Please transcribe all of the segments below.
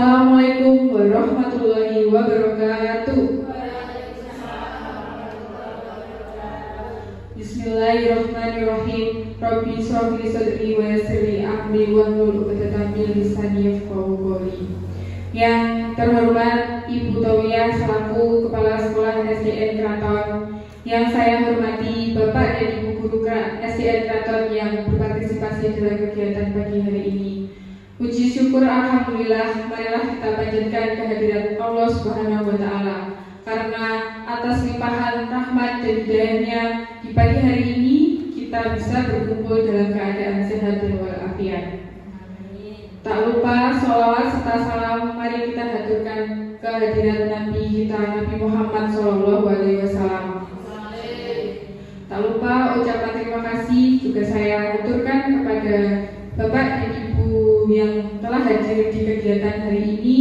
Assalamualaikum warahmatullahi wabarakatuh. Bismillahirrahmanirrahim. Rabbi shrah li sadri wa yassir li amri wahlul 'uqdatam min lisani yafqahu qawli. Yang terhormat Ibu Tawiyah selaku Kepala Sekolah SDN Keraton, yang saya hormati Bapak dan Ibu Guru SDN Keraton yang berpartisipasi dalam kegiatan pagi hari ini. Puji syukur alhamdulillah, marilah kita panjatkan kehadiran Allah Subhanahu wa taala, karena atas limpahan rahmat dan hidayahnya di pagi hari ini kita bisa berkumpul dalam keadaan sehat dan walafiat. Tak lupa sholawat serta salam mari kita haturkan kehadiran Nabi kita, Nabi Muhammad SAW. Tak lupa ucapan terima kasih juga saya haturkan kepada Bapak dan Ibu yang telah hadir di kegiatan hari ini,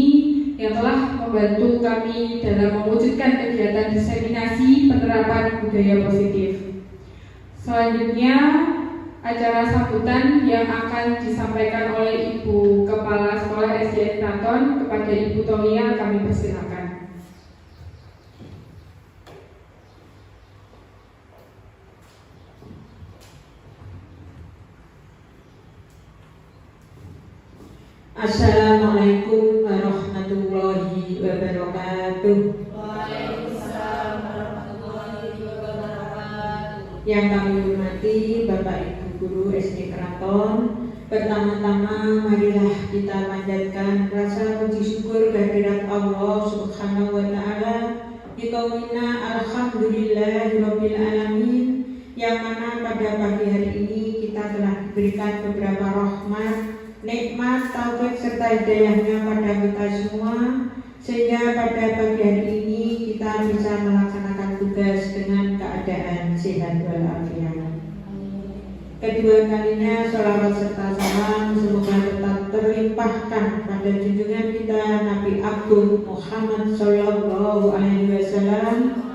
yang telah membantu kami dalam mewujudkan kegiatan diseminasi penerapan budaya positif. Selanjutnya, acara sambutan yang akan disampaikan oleh Ibu Kepala Sekolah SDN Keraton kepada Ibu Tolia, kami persilakan. Assalamualaikum warahmatullahi wabarakatuh. Waalaikumsalam warahmatullahi wabarakatuh. Yang kami hormati Bapak Ibu Guru SD Keraton, pertama-tama marilah kita panjatkan rasa puji syukur kehadirat Allah Subhanahu wa taala di qaulina alhamdulillahirabbil alamin, yang mana pada pagi hari ini kita telah diberikan beberapa rahmat, nikmat, taufik serta hidayahnya pada kita semua, sehingga pada pagi hari ini kita bisa melaksanakan tugas dengan keadaan sehat walafiat. Kedua kalinya sholawat serta salam semoga tetap terlimpahkan pada junjungan kita Nabi Agung Muhammad Sallallahu Alaihi Wasallam.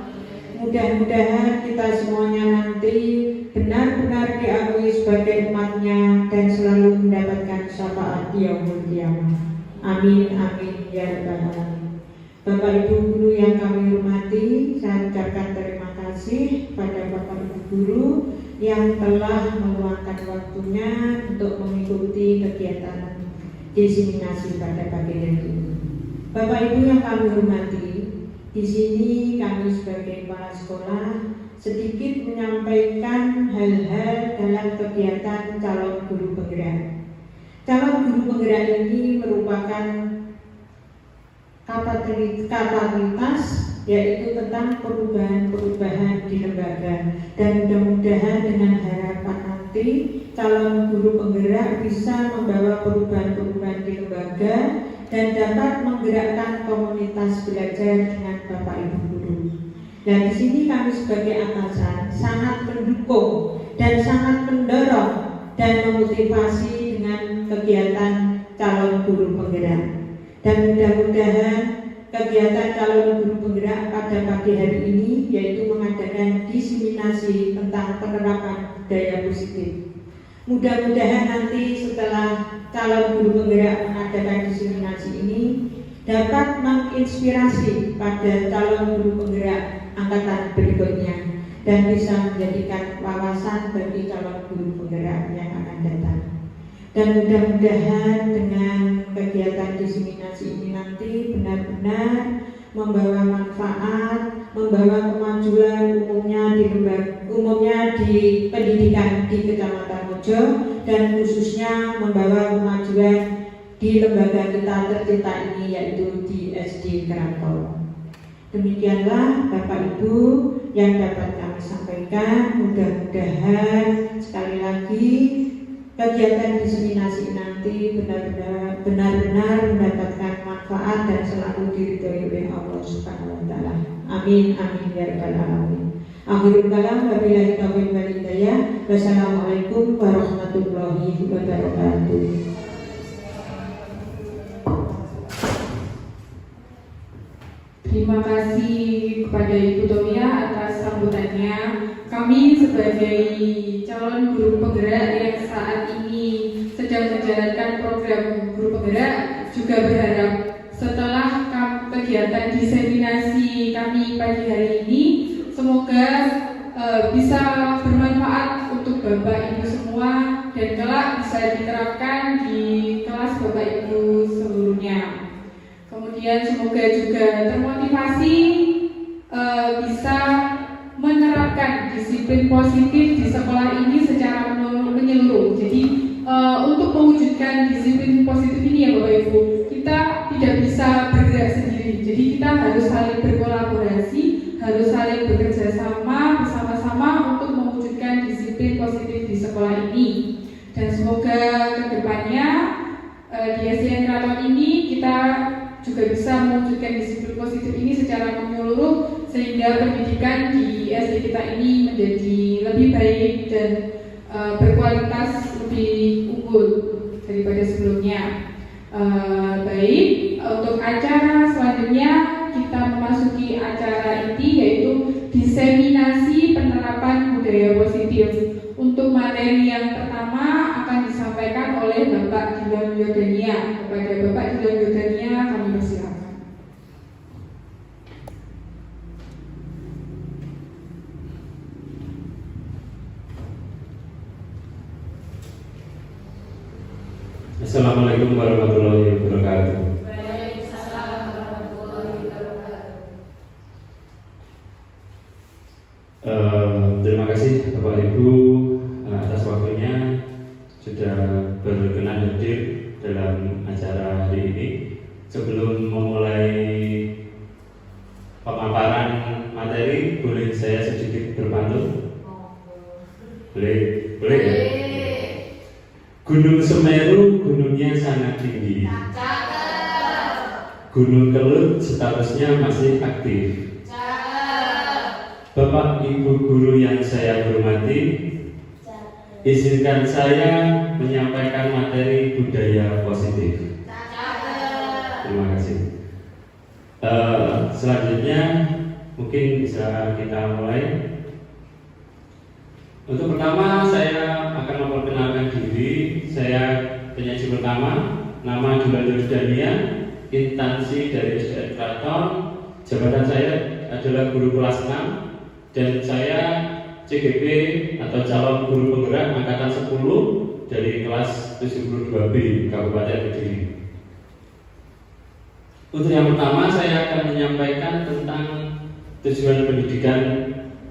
Mudah-mudahan kita semuanya nanti benar-benar diakui sebagai umatnya dan selalu mendapatkan syafaat yaumul qiyamah. Amin amin ya rabbal alamin. Bapak Ibu Guru yang kami hormati, saya ucapkan terima kasih pada Bapak Ibu Guru yang telah meluangkan waktunya untuk mengikuti kegiatan diseminasi pada pagi hari ini. Bapak Ibu yang kami hormati, di sini kami sebagai kepala sekolah sedikit menyampaikan hal-hal dalam kegiatan calon guru penggerak. Calon guru penggerak ini merupakan kapasitas, yaitu tentang perubahan-perubahan di lembaga, dan mudah-mudahan dengan harapan nanti calon guru penggerak bisa membawa perubahan-perubahan di lembaga dan dapat menggerakkan komunitas belajar dengan Bapak Ibu Guru. Nah, di sini kami sebagai atasan sangat mendukung dan sangat mendorong dan memotivasi dengan kegiatan calon guru penggerak. Dan mudah-mudahan kegiatan calon guru penggerak pada pagi hari ini yaitu mengadakan diseminasi tentang penerapan budaya positif. Mudah-mudahan nanti setelah calon guru penggerak mengadakan diseminasi ini dapat menginspirasi pada calon guru penggerak angkatan berikutnya dan bisa menjadikan wawasan bagi calon guru penggerak yang akan datang. Dan mudah-mudahan dengan kegiatan diseminasi ini nanti benar-benar membawa manfaat, membawa kemajuan umumnya di pendidikan di Kecamatan Mojo, dan khususnya membawa kemajuan di lembaga kita tercinta ini yaitu di SD Keraton. Demikianlah Bapak Ibu yang dapat kami sampaikan. Mudah-mudahan sekali lagi kegiatan diseminasi nanti benar-benar mendapatkan manfaat dan selalu diridhoi oleh Allah Subhanahu wa taala. Amin amin ya rabbal alamin. Akhirul kalam, wabillahi taufiq wal hidayah. Wassalamualaikum warahmatullahi wabarakatuh. Terima kasih kepada Ibu Tomia atas sambutannya. Kami sebagai calon guru penggerak yang saat ini sedang menjalankan program guru penggerak juga berharap bisa diterapkan di kelas Bapak Ibu seluruhnya. Kemudian semoga juga termotivasi bisa menerapkan disiplin positif di sekolah ini secara menyeluruh. Jadi untuk mewujudkan disiplin positif ini ya Bapak Ibu, kita tidak bisa bergerak sendiri. Jadi kita harus saling berkolaborasi, harus saling bekerja sama bersama-sama untuk mewujudkan disiplin positif di sekolah ini. Dan semoga kedepannya di SDN Keraton ini kita juga bisa mewujudkan disiplin positif ini secara menyeluruh sehingga pendidikan di SD kita ini menjadi lebih baik dan berkualitas lebih unggul daripada sebelumnya. Baik, untuk acara selanjutnya kita memasuki acara inti yaitu diseminasi penerapan budaya positif. Untuk materi yang pertama akan disampaikan oleh Bapak Dilan Yordania. Kepada Bapak Dilan Yordania kami persilakan. Assalamualaikum warahmatullahi wabarakatuh. Waalaikumsalam warahmatullahi wabarakatuh. Terima kasih Bapak Ibu atas waktunya sudah berkenan hadir dalam acara hari ini. Sebelum memulai pemaparan materi, boleh saya sedikit berpantun? Boleh? Boleh ya? Gunung Semeru gunungnya sangat tinggi. Gunung Kelut statusnya masih aktif. Bapak Ibu guru yang saya hormati, izinkan saya menyampaikan materi budaya positif. Terima kasih. Selanjutnya mungkin bisa kita mulai. Untuk pertama saya akan memperkenalkan diri. Saya penyaji pertama, nama Dilan Yordania, instansi dari SDN Keraton. Jabatan saya adalah guru kelas 6 dan saya CGP atau calon guru penggerak angkatan 10 dari kelas 72B Kabupaten Kediri. Untuk yang pertama saya akan menyampaikan tentang tujuan pendidikan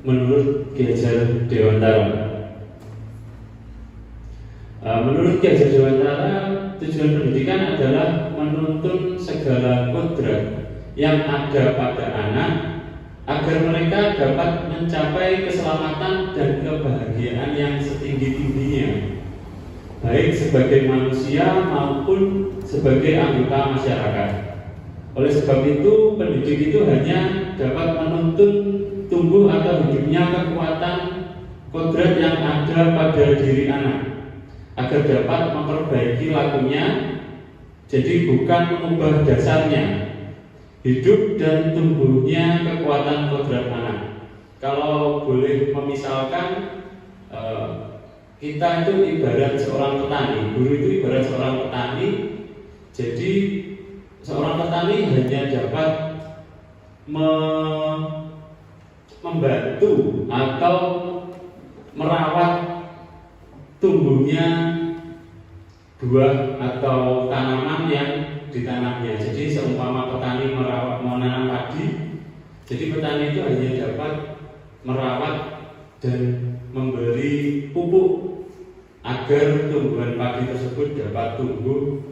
menurut Ki Hajar Dewantara. Menurut Ki Hajar Dewantara, tujuan pendidikan adalah menuntun segala kodrat yang ada pada anak agar mereka dapat mencapai keselamatan dan kebahagiaan yang setinggi-tingginya, baik sebagai manusia maupun sebagai anggota masyarakat. Oleh sebab itu, pendidik itu hanya dapat menuntun tumbuh atau hidupnya kekuatan kodrat yang ada pada diri anak agar dapat memperbaiki lakunya. Jadi bukan mengubah dasarnya, hidup dan tumbuhnya kekuatan kodrat anak. Kalau boleh memisalkan, kita itu ibarat seorang petani, guru itu ibarat seorang petani. Jadi seorang petani hanya dapat membantu atau merawat tumbuhnya buah atau tanaman yang ditanamnya. Jadi seumpama petani menanam padi, jadi petani itu hanya dapat merawat dan memberi pupuk agar tumbuhan padi tersebut dapat tumbuh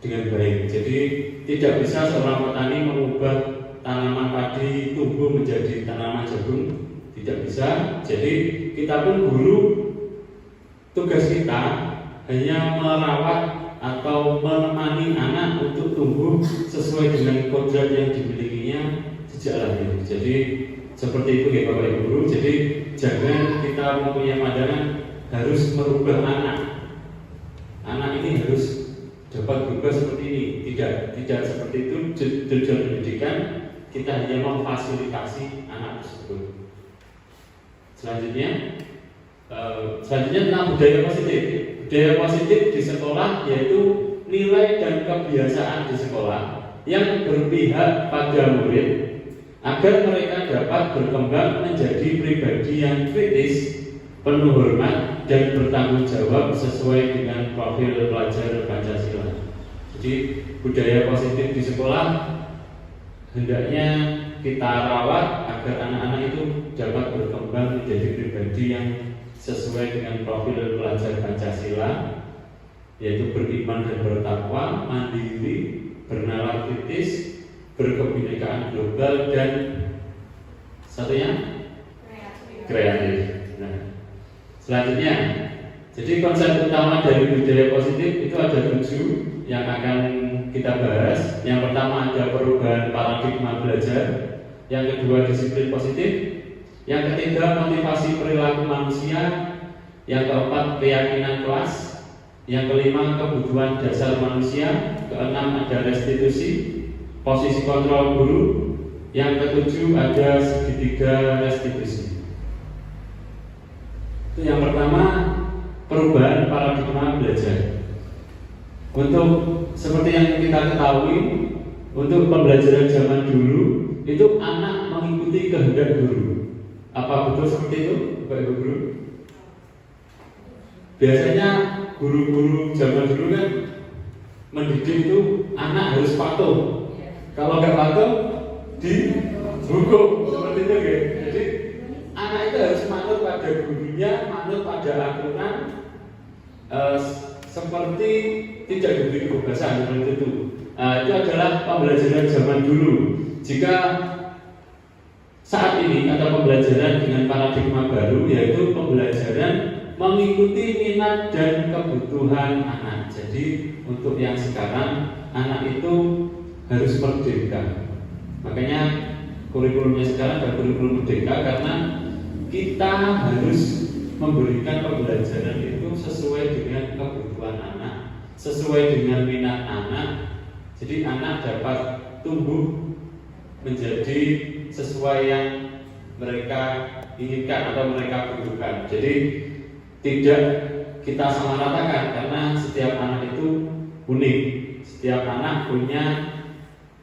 dengan baik. Jadi tidak bisa seorang petani mengubah tanaman padi tumbuh menjadi tanaman jagung, tidak bisa. Jadi kita pun guru, tugas kita hanya merawat atau menemani anak untuk tumbuh sesuai dengan kodrat yang dimilikinya sejak lahir. Jadi seperti itu ya Bapak Ibu guru. Jadi jangan kita mempunyai pandangan harus merubah anak. Anak ini harus dapat berubah seperti ini. Tidak seperti itu. Tujuan pendidikan kita hanya memfasilitasi anak tersebut. Selanjutnya tentang budaya positif. Budaya positif di sekolah yaitu nilai dan kebiasaan di sekolah yang berpihak pada murid agar mereka dapat berkembang menjadi pribadi yang kritis penuh hormat, dan bertanggung jawab sesuai dengan profil pelajar Pancasila. Jadi budaya positif di sekolah hendaknya kita rawat agar anak-anak itu dapat berkembang menjadi pribadi yang sesuai dengan profil pelajar Pancasila, yaitu beriman dan bertakwa, mandiri, bernalar kritis, berkebinekaan global, dan satunya kreatif. Nah, selanjutnya, jadi konsep utama dari budaya positif itu ada 7 yang akan kita bahas. Yang pertama ada perubahan paradigma belajar, yang kedua disiplin positif, yang ketiga motivasi perilaku manusia, yang keempat keyakinan kelas, yang kelima kebutuhan dasar manusia, keenam ada restitusi, posisi kontrol guru, yang ketujuh ada segitiga restitusi. Itu yang pertama, perubahan paradigma belajar. Untuk seperti yang kita ketahui, untuk pembelajaran zaman dulu itu anak mengikuti kehendak guru. Apa betul seperti itu, Bapak Ibu guru? Biasanya guru-guru zaman dulu kan mendidik itu anak harus patuh. Kalau nggak patuh dihukum, seperti itu ya. Jadi anak itu harus manut pada gurunya, manut pada aturan, seperti tidak diberi kebebasan seperti itu. Itu adalah pembelajaran zaman dulu. Jika saat ini ada pembelajaran dengan paradigma baru, yaitu pembelajaran mengikuti minat dan kebutuhan anak. Jadi untuk yang sekarang, anak itu harus merdeka. Makanya kurikulumnya sekarang ada kurikulum merdeka, karena kita harus memberikan pembelajaran itu sesuai dengan kebutuhan anak, sesuai dengan minat anak. Jadi anak dapat tumbuh menjadi sesuai yang mereka inginkan atau mereka butuhkan. Jadi tidak kita samaratakan, karena setiap anak itu unik, setiap anak punya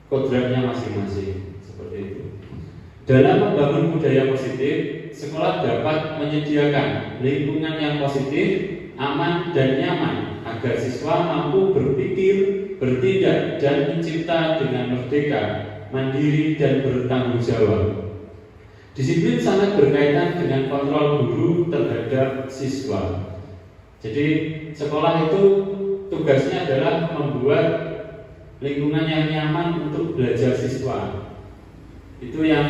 kodratnya masing-masing, seperti itu. Dalam membangun budaya positif, sekolah dapat menyediakan lingkungan yang positif, aman dan nyaman agar siswa mampu berpikir, bertindak dan mencipta dengan merdeka, mandiri dan bertanggung jawab. Disiplin sangat berkaitan dengan kontrol guru terhadap siswa. Jadi sekolah itu tugasnya adalah membuat lingkungan yang nyaman untuk belajar siswa. Itu yang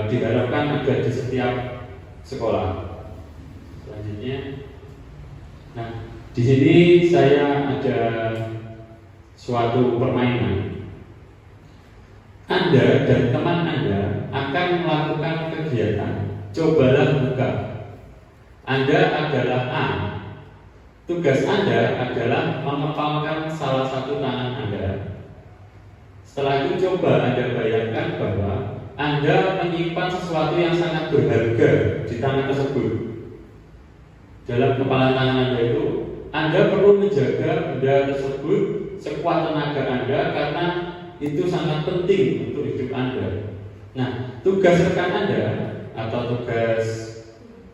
diharapkan ada di setiap sekolah. Selanjutnya, nah di sini saya ada suatu permainan. Anda dan teman Anda akan melakukan kegiatan. Cobalah buka. Anda adalah A. Tugas Anda adalah mengepalkan salah satu tangan Anda. Setelah itu coba Anda bayangkan bahwa Anda menyimpan sesuatu yang sangat berharga di tangan tersebut. Dalam kepalan tangan Anda itu, Anda perlu menjaga benda tersebut sekuat tenaga Anda, karena itu sangat penting untuk hidup Anda. Nah, tugas rekan Anda atau tugas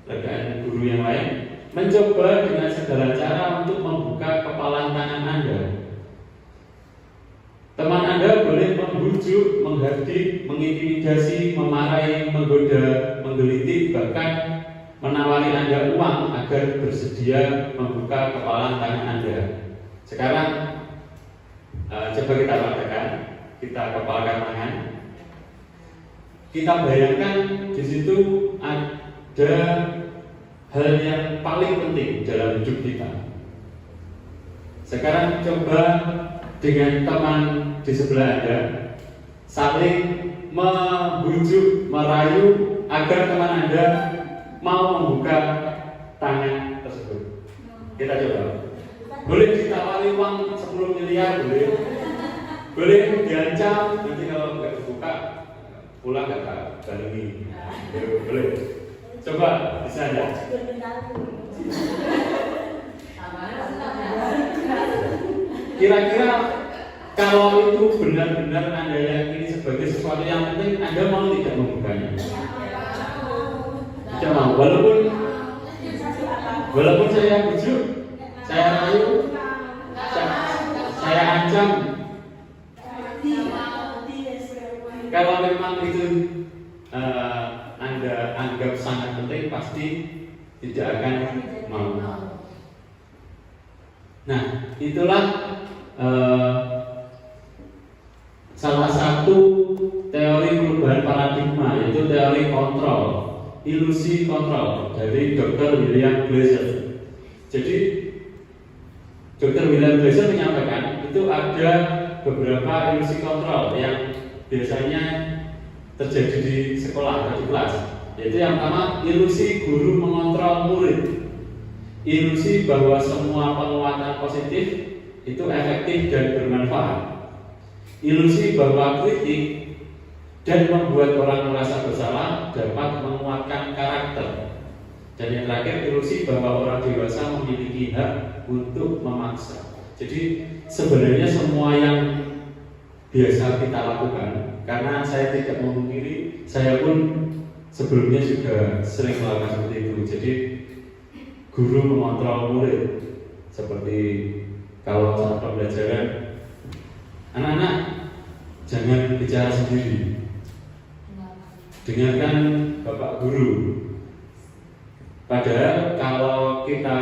rekan guru yang lain mencoba dengan segala cara untuk membuka kepalan tangan Anda. Teman Anda boleh membujuk, menghardik, mengintimidasi, memarahi, menggoda, menggelitik, bahkan menawari Anda uang agar bersedia membuka kepalan tangan Anda. Sekarang coba kita praktekkan. Kita kepalkan tangan. Kita bayangkan di situ ada hal yang paling penting dalam hidup kita. Sekarang coba dengan teman di sebelah Anda saling membujuk, merayu agar teman Anda mau membuka tangan tersebut. Kita coba. Boleh ditawari uang 10 miliar, boleh. Boleh diancam, nanti kalau nggak dibuka pulang nggak barengi. Boleh. Coba bisa ya. Kira-kira kalau itu benar-benar Anda yakini sebagai sesuatu yang penting, Anda mau tidak membukanya? Tidak mau, walaupun Walaupun saya bujuk, saya rayu, saya ancam, kalau memang itu Anda anggap sangat penting, pasti tidak akan mau. Nah, itulah salah satu teori perubahan paradigma, yaitu teori kontrol, ilusi kontrol dari Dr. William Glasser. Jadi Dr. William Glasser menyampaikan itu ada beberapa ilusi kontrol yang biasanya terjadi di sekolah atau di kelas. Yaitu yang pertama, ilusi guru mengontrol murid. Ilusi bahwa semua penguatan positif itu efektif dan bermanfaat. Ilusi bahwa kritik dan membuat orang merasa bersalah dapat menguatkan karakter. Dan yang terakhir, ilusi bahwa orang dewasa memiliki hak untuk memaksa. Jadi sebenarnya semua yang biasa kita lakukan, karena saya tidak memungkiri, saya pun sebelumnya juga sering melakukan seperti itu. Jadi guru mengontrol murid, seperti kalau saat pembelajaran, anak-anak jangan bicara sendiri, dengarkan bapak guru. Padahal kalau kita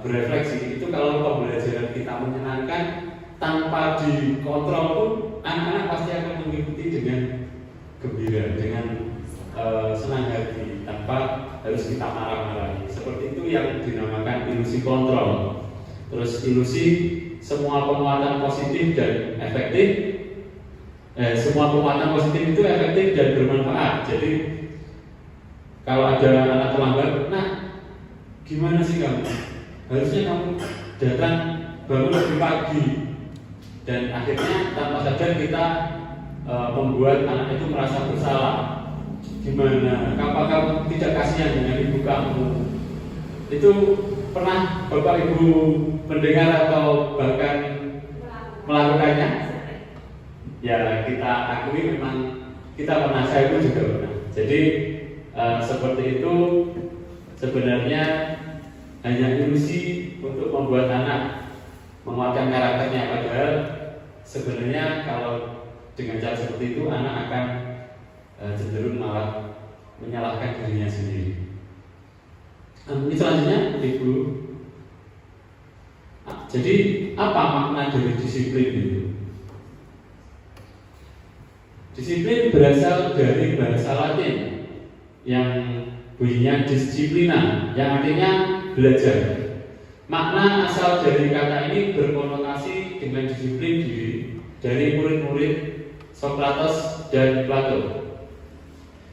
berefleksi, itu kalau pembelajaran kita menyenangkan tanpa dikontrol pun anak-anak pasti akan mengikuti dengan gembira, dengan senang hati, tanpa harus kita marah-marahi. Seperti itu yang dinamakan ilusi kontrol. Terus ilusi semua penguatan positif dan efektif, semua penguatan positif itu efektif dan bermanfaat. Jadi kalau ada anak terlambat, nah gimana sih kamu? Harusnya kamu datang bangun lebih pagi. Dan akhirnya tanpa sadar kita membuat anak itu merasa bersalah. Gimana? Apa kamu tidak kasihan dengan ibu kamu? Itu pernah Bapak Ibu mendengar atau bahkan melakukannya? Ya, kita akui memang kita pernah, saya pun juga pernah. Jadi seperti itu sebenarnya hanya ilusi untuk membuat anak menguatkan karakternya, padahal sebenarnya kalau dengan cara seperti itu anak akan cenderung malah menyalahkan dirinya sendiri. Ini selanjutnya, Ibu. Jadi apa makna dari disiplin itu? Disiplin berasal dari bahasa Latin yang bunyinya disciplina, yang artinya belajar. Makna asal dari kata ini berkonotasi dengan disiplin diri dari murid-murid Socrates dan Plato.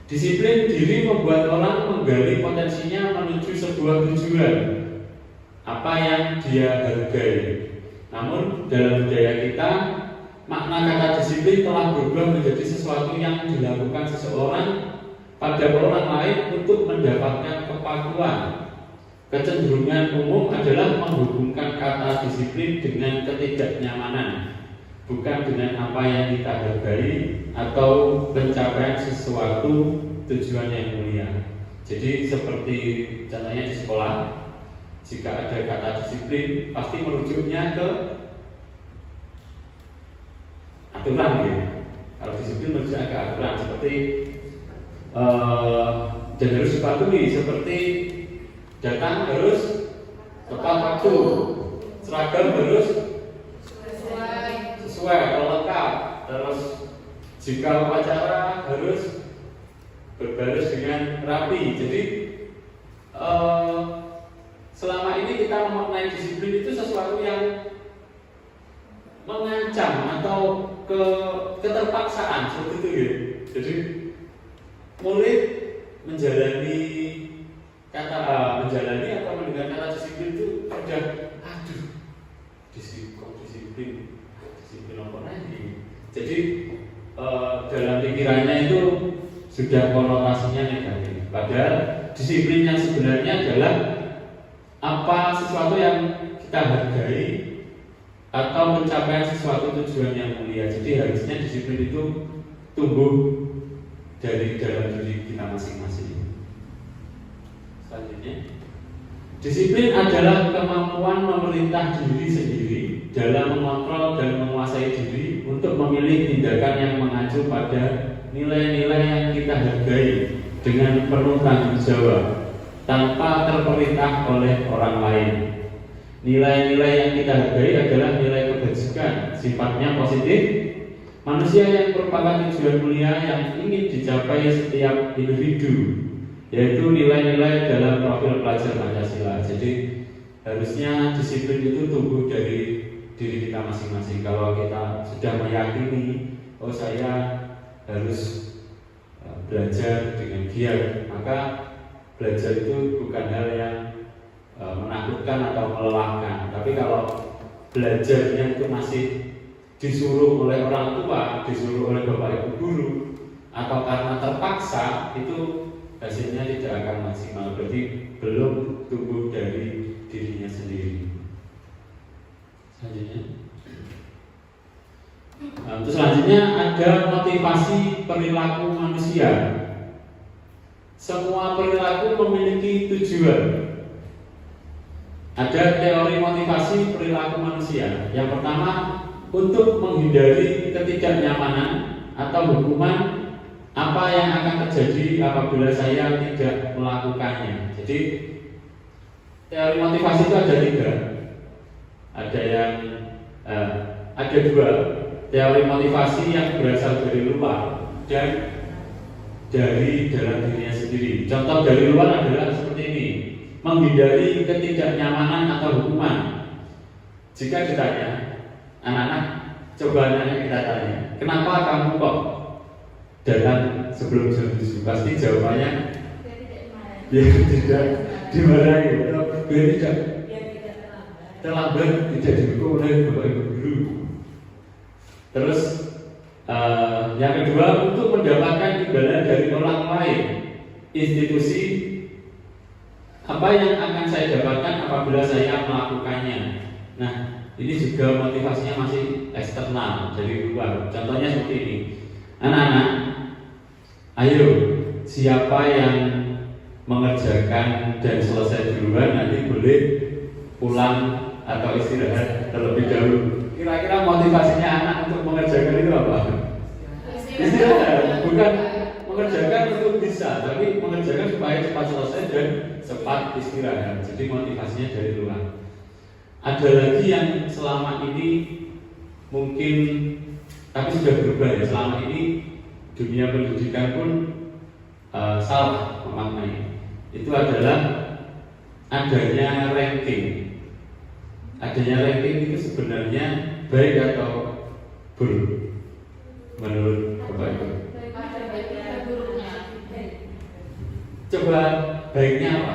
Disiplin diri membuat orang menggali potensinya menuju sebuah tujuan, apa yang dia hargai. Namun dalam budaya kita, makna kata disiplin telah berubah menjadi sesuatu yang dilakukan seseorang pada orang lain untuk mendapatkan kepakuan. Kecenderungan umum adalah menghubungkan kata disiplin dengan ketidaknyamanan, bukan dengan apa yang kita hargai atau pencapaian sesuatu tujuan yang mulia. Jadi seperti contohnya di sekolah, jika ada kata disiplin pasti merujuknya ke aturan gitu. Kalau disiplin merujuknya ke aturan seperti dan harus dipatuhi, seperti datang harus tepat waktu, seragam harus sesuai atau lengkap, terus jika upacara harus berbaris dengan rapi. Jadi selama ini kita memaknai disiplin itu sesuatu yang mengancam atau keterpaksaan seperti itu ya. Jadi murid menjalani atau mendengar kata disiplin itu sudah disiplin apa lagi. Jadi dalam pikirannya itu sudah konotasinya negatif. Padahal disiplin yang sebenarnya adalah apa sesuatu yang kita hargai atau mencapai sesuatu tujuan yang mulia. Jadi harusnya disiplin itu tumbuh dari dalam diri kita masing-masing. Selanjutnya, disiplin adalah kemampuan memerintah diri sendiri dalam mengontrol dan menguasai diri untuk memilih tindakan yang mengacu pada nilai-nilai yang kita hargai dengan penuh tanggung jawab tanpa terperintah oleh orang lain. Nilai-nilai yang kita hargai adalah nilai kebajikan, sifatnya positif, manusia yang merupakan tujuan mulia yang ingin dicapai setiap individu, yaitu nilai-nilai dalam profil pelajar Pancasila. Jadi harusnya disiplin itu tumbuh dari diri kita masing-masing. Kalau kita sudah meyakini, oh saya harus belajar dengan giat, maka belajar itu bukan hal yang menakutkan atau melelahkan. Tapi kalau belajarnya itu masih disuruh oleh orang tua, disuruh oleh bapak ibu guru, atau karena terpaksa, itu hasilnya tidak akan maksimal. Berarti belum tumbuh dari dirinya sendiri. Selanjutnya, selanjutnya ada motivasi perilaku manusia. Semua perilaku memiliki tujuan. Ada teori motivasi perilaku manusia. Yang pertama, untuk menghindari ketidaknyamanan atau hukuman apa yang akan terjadi apabila saya tidak melakukannya. Jadi teori motivasi itu ada 3. Ada 2. Teori motivasi yang berasal dari luar dan dari dalam dirinya sendiri. Contoh dari luar adalah seperti ini: menghindari ketidaknyamanan atau hukuman. Jika ditanya, anak-anak, coba anak-anak kita tanya, kenapa kamu kok dalam sebelum jam 7? Pasti jawabannya biar tidak dimarahi atau biar tidak terlambat, tidak dihukum oleh bapak ibu guru. Terus yang kedua, untuk mendapatkan imbalan dari orang lain, institusi. Apa yang akan saya dapatkan apabila saya melakukannya? Nah, ini juga motivasinya masih eksternal, dari luar. Contohnya seperti ini. Anak-anak, ayo, siapa yang mengerjakan dan selesai duluan nanti boleh pulang atau istirahat terlebih dahulu. Kira-kira motivasinya anak untuk mengerjakan itu apa? Istirahat, bukan mengerjakan untuk bisa, tapi mengerjakan supaya cepat selesai dan cepat istirahat. Jadi motivasinya dari luar. Ada lagi yang selama ini mungkin, tapi sudah berubah ya. Selama ini dunia pendidikan pun salah memaknai. Itu adalah adanya ranking. Adanya ranking itu sebenarnya baik atau buruk menurut Bapak Ibu? Coba baiknya apa?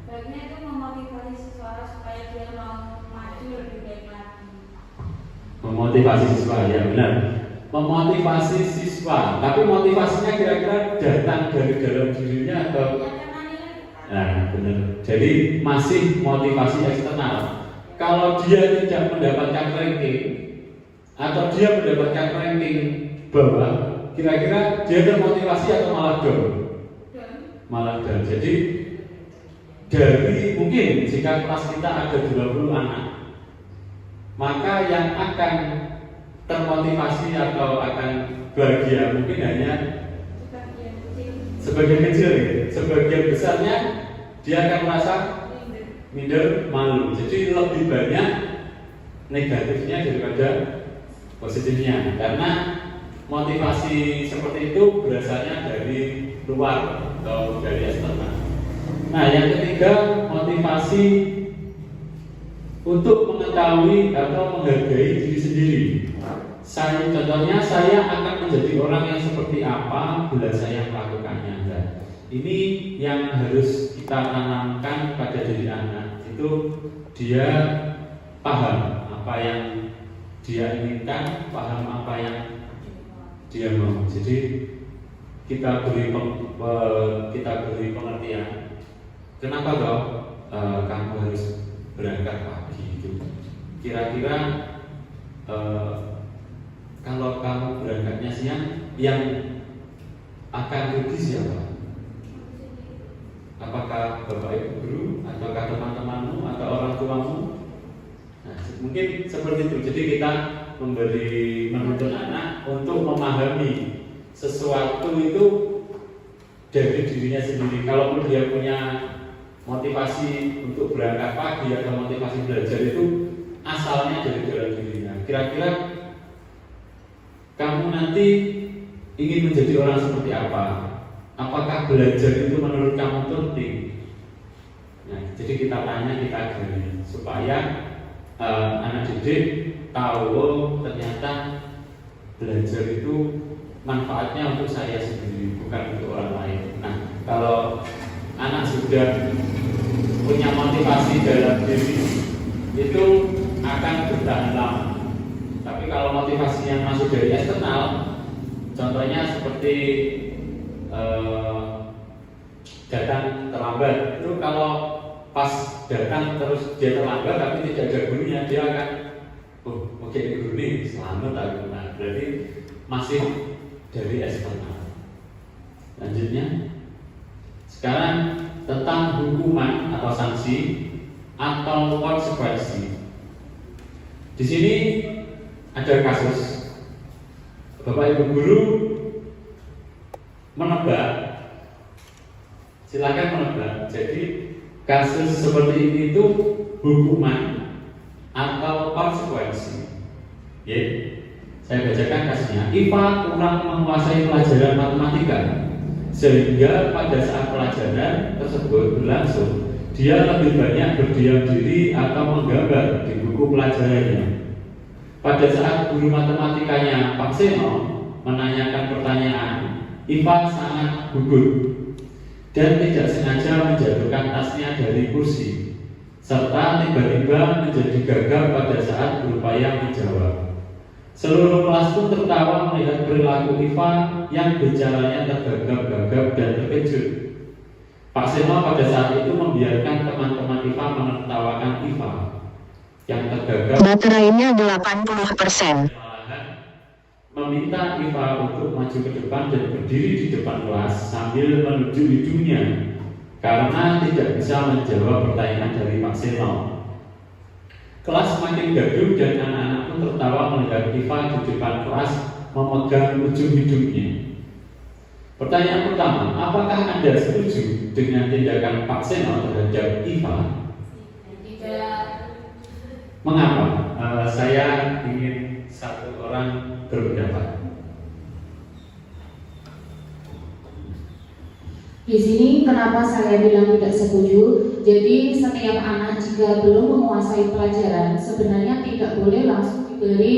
Baiknya itu memotivasi seseorang supaya dia mau maju lebih baik lagi. Memotivasi siswa, ya benar. Memotivasi siswa, tapi motivasinya kira-kira datang dari dalam dirinya atau? Nah, benar. Jadi masih motivasi eksternal. Kalau dia tidak mendapatkan ranking atau dia mendapatkan ranking bawah, kira-kira dia termotivasi atau malah down? Malah down. Jadi dari mungkin jika kelas kita ada 20 anak, maka yang akan termotivasi atau akan bahagia mungkin hanya sebagian kecil, ya. Sebagian besarnya dia akan merasa minder, malu. Jadi lebih banyak negatifnya daripada positifnya, karena motivasi seperti itu berasalnya dari luar atau dari eksternal. Nah, yang ketiga, motivasi untuk mengetahui atau menghargai diri sendiri. Contohnya, saya akan menjadi orang yang seperti apa bila saya melakukannya. Nah, ini yang harus kita tanamkan pada diri anak. Itu dia paham apa yang dia inginkan, paham apa yang dia mau. Jadi kita beri pengertian. Kenapa dong kamu harus berangkat pagi itu? Kira-kira kalau kamu berangkatnya siang, yang akan rugi siapa? Apakah Bapak Ibu guru, ataukah teman-temanmu, atau orang tuamu? Nah, mungkin seperti itu. Jadi kita menuntun anak untuk memahami sesuatu itu dari dirinya sendiri. Kalau dia punya motivasi untuk berangkat pagi atau motivasi belajar itu asalnya dari dalam dirinya. Kira-kira kamu nanti ingin menjadi orang seperti apa? Apakah belajar itu menurut kamu penting? Nah, jadi kita tanya, kita gali supaya anak didik tahu, oh, ternyata belajar itu manfaatnya untuk saya sendiri, bukan untuk orang lain. Nah, kalau anak sudah punya motivasi dalam diri, itu akan bertahan lama. Tapi kalau motivasinya masuk dari eksternal, contohnya seperti datang terlambat, itu kalau pas datang terus dia terlambat tapi tidak ada gurunya, dia akan oke, guru nih selamat aku. Nah, berarti masih dari eksternal. Lanjutnya, sekarang tentang hukuman atau sanksi atau konsekuensi. Di sini ada kasus Bapak Ibu guru menebak, silakan menebak. Jadi kasus seperti ini itu hukuman atau konsekuensi. Ya, saya bacakan kasusnya. Iva kurang menguasai pelajaran matematika, sehingga pada saat pelajaran tersebut berlangsung, dia lebih banyak berdiam diri atau menggambar di buku pelajarannya. Pada saat guru matematikanya Pak Seno menanyakan pertanyaan, Iva sangat gugup dan tidak sengaja menjatuhkan tasnya dari kursi, serta tiba-tiba menjadi gagap pada saat berupaya menjawab. Seluruh kelas pun tertawa melihat perilaku Iva yang bicaranya tergagap-gagap dan terkejut. Pak Seno pada saat itu membiarkan teman-teman Iva menertawakan Iva yang tergagap. Baterainya 80%. Meminta Iva untuk maju ke depan dan berdiri di depan kelas sambil menunjuk hidungnya karena tidak bisa menjawab pertanyaan dari Pak Seno. Kelas semakin gaduh dan anak-anak pun tertawa melihat Iva di depan kelas memegang ujung hidungnya. Pertanyaan pertama, apakah Anda setuju dengan tindakan Pak Seno terhadap Iva? Tidak. Mengapa? Saya ingin satu orang berpendapat. Di sini kenapa saya bilang tidak setuju? Jadi setiap anak jika belum menguasai pelajaran sebenarnya tidak boleh langsung diberi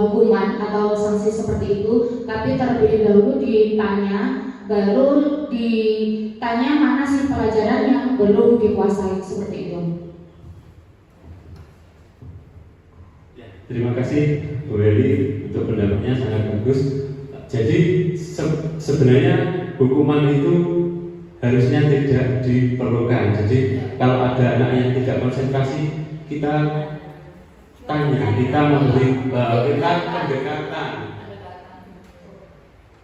hukuman atau sanksi seperti itu, tapi terlebih dahulu ditanya, baru ditanya mana sih pelajaran yang belum dikuasai, seperti itu. Terima kasih Bu Heli untuk pendapatnya, sangat bagus. Jadi sebenarnya hukuman itu harusnya tidak diperlukan. Jadi kalau ada anak yang tidak konsentrasi, kita tanya, kita memberi kita pendekatan.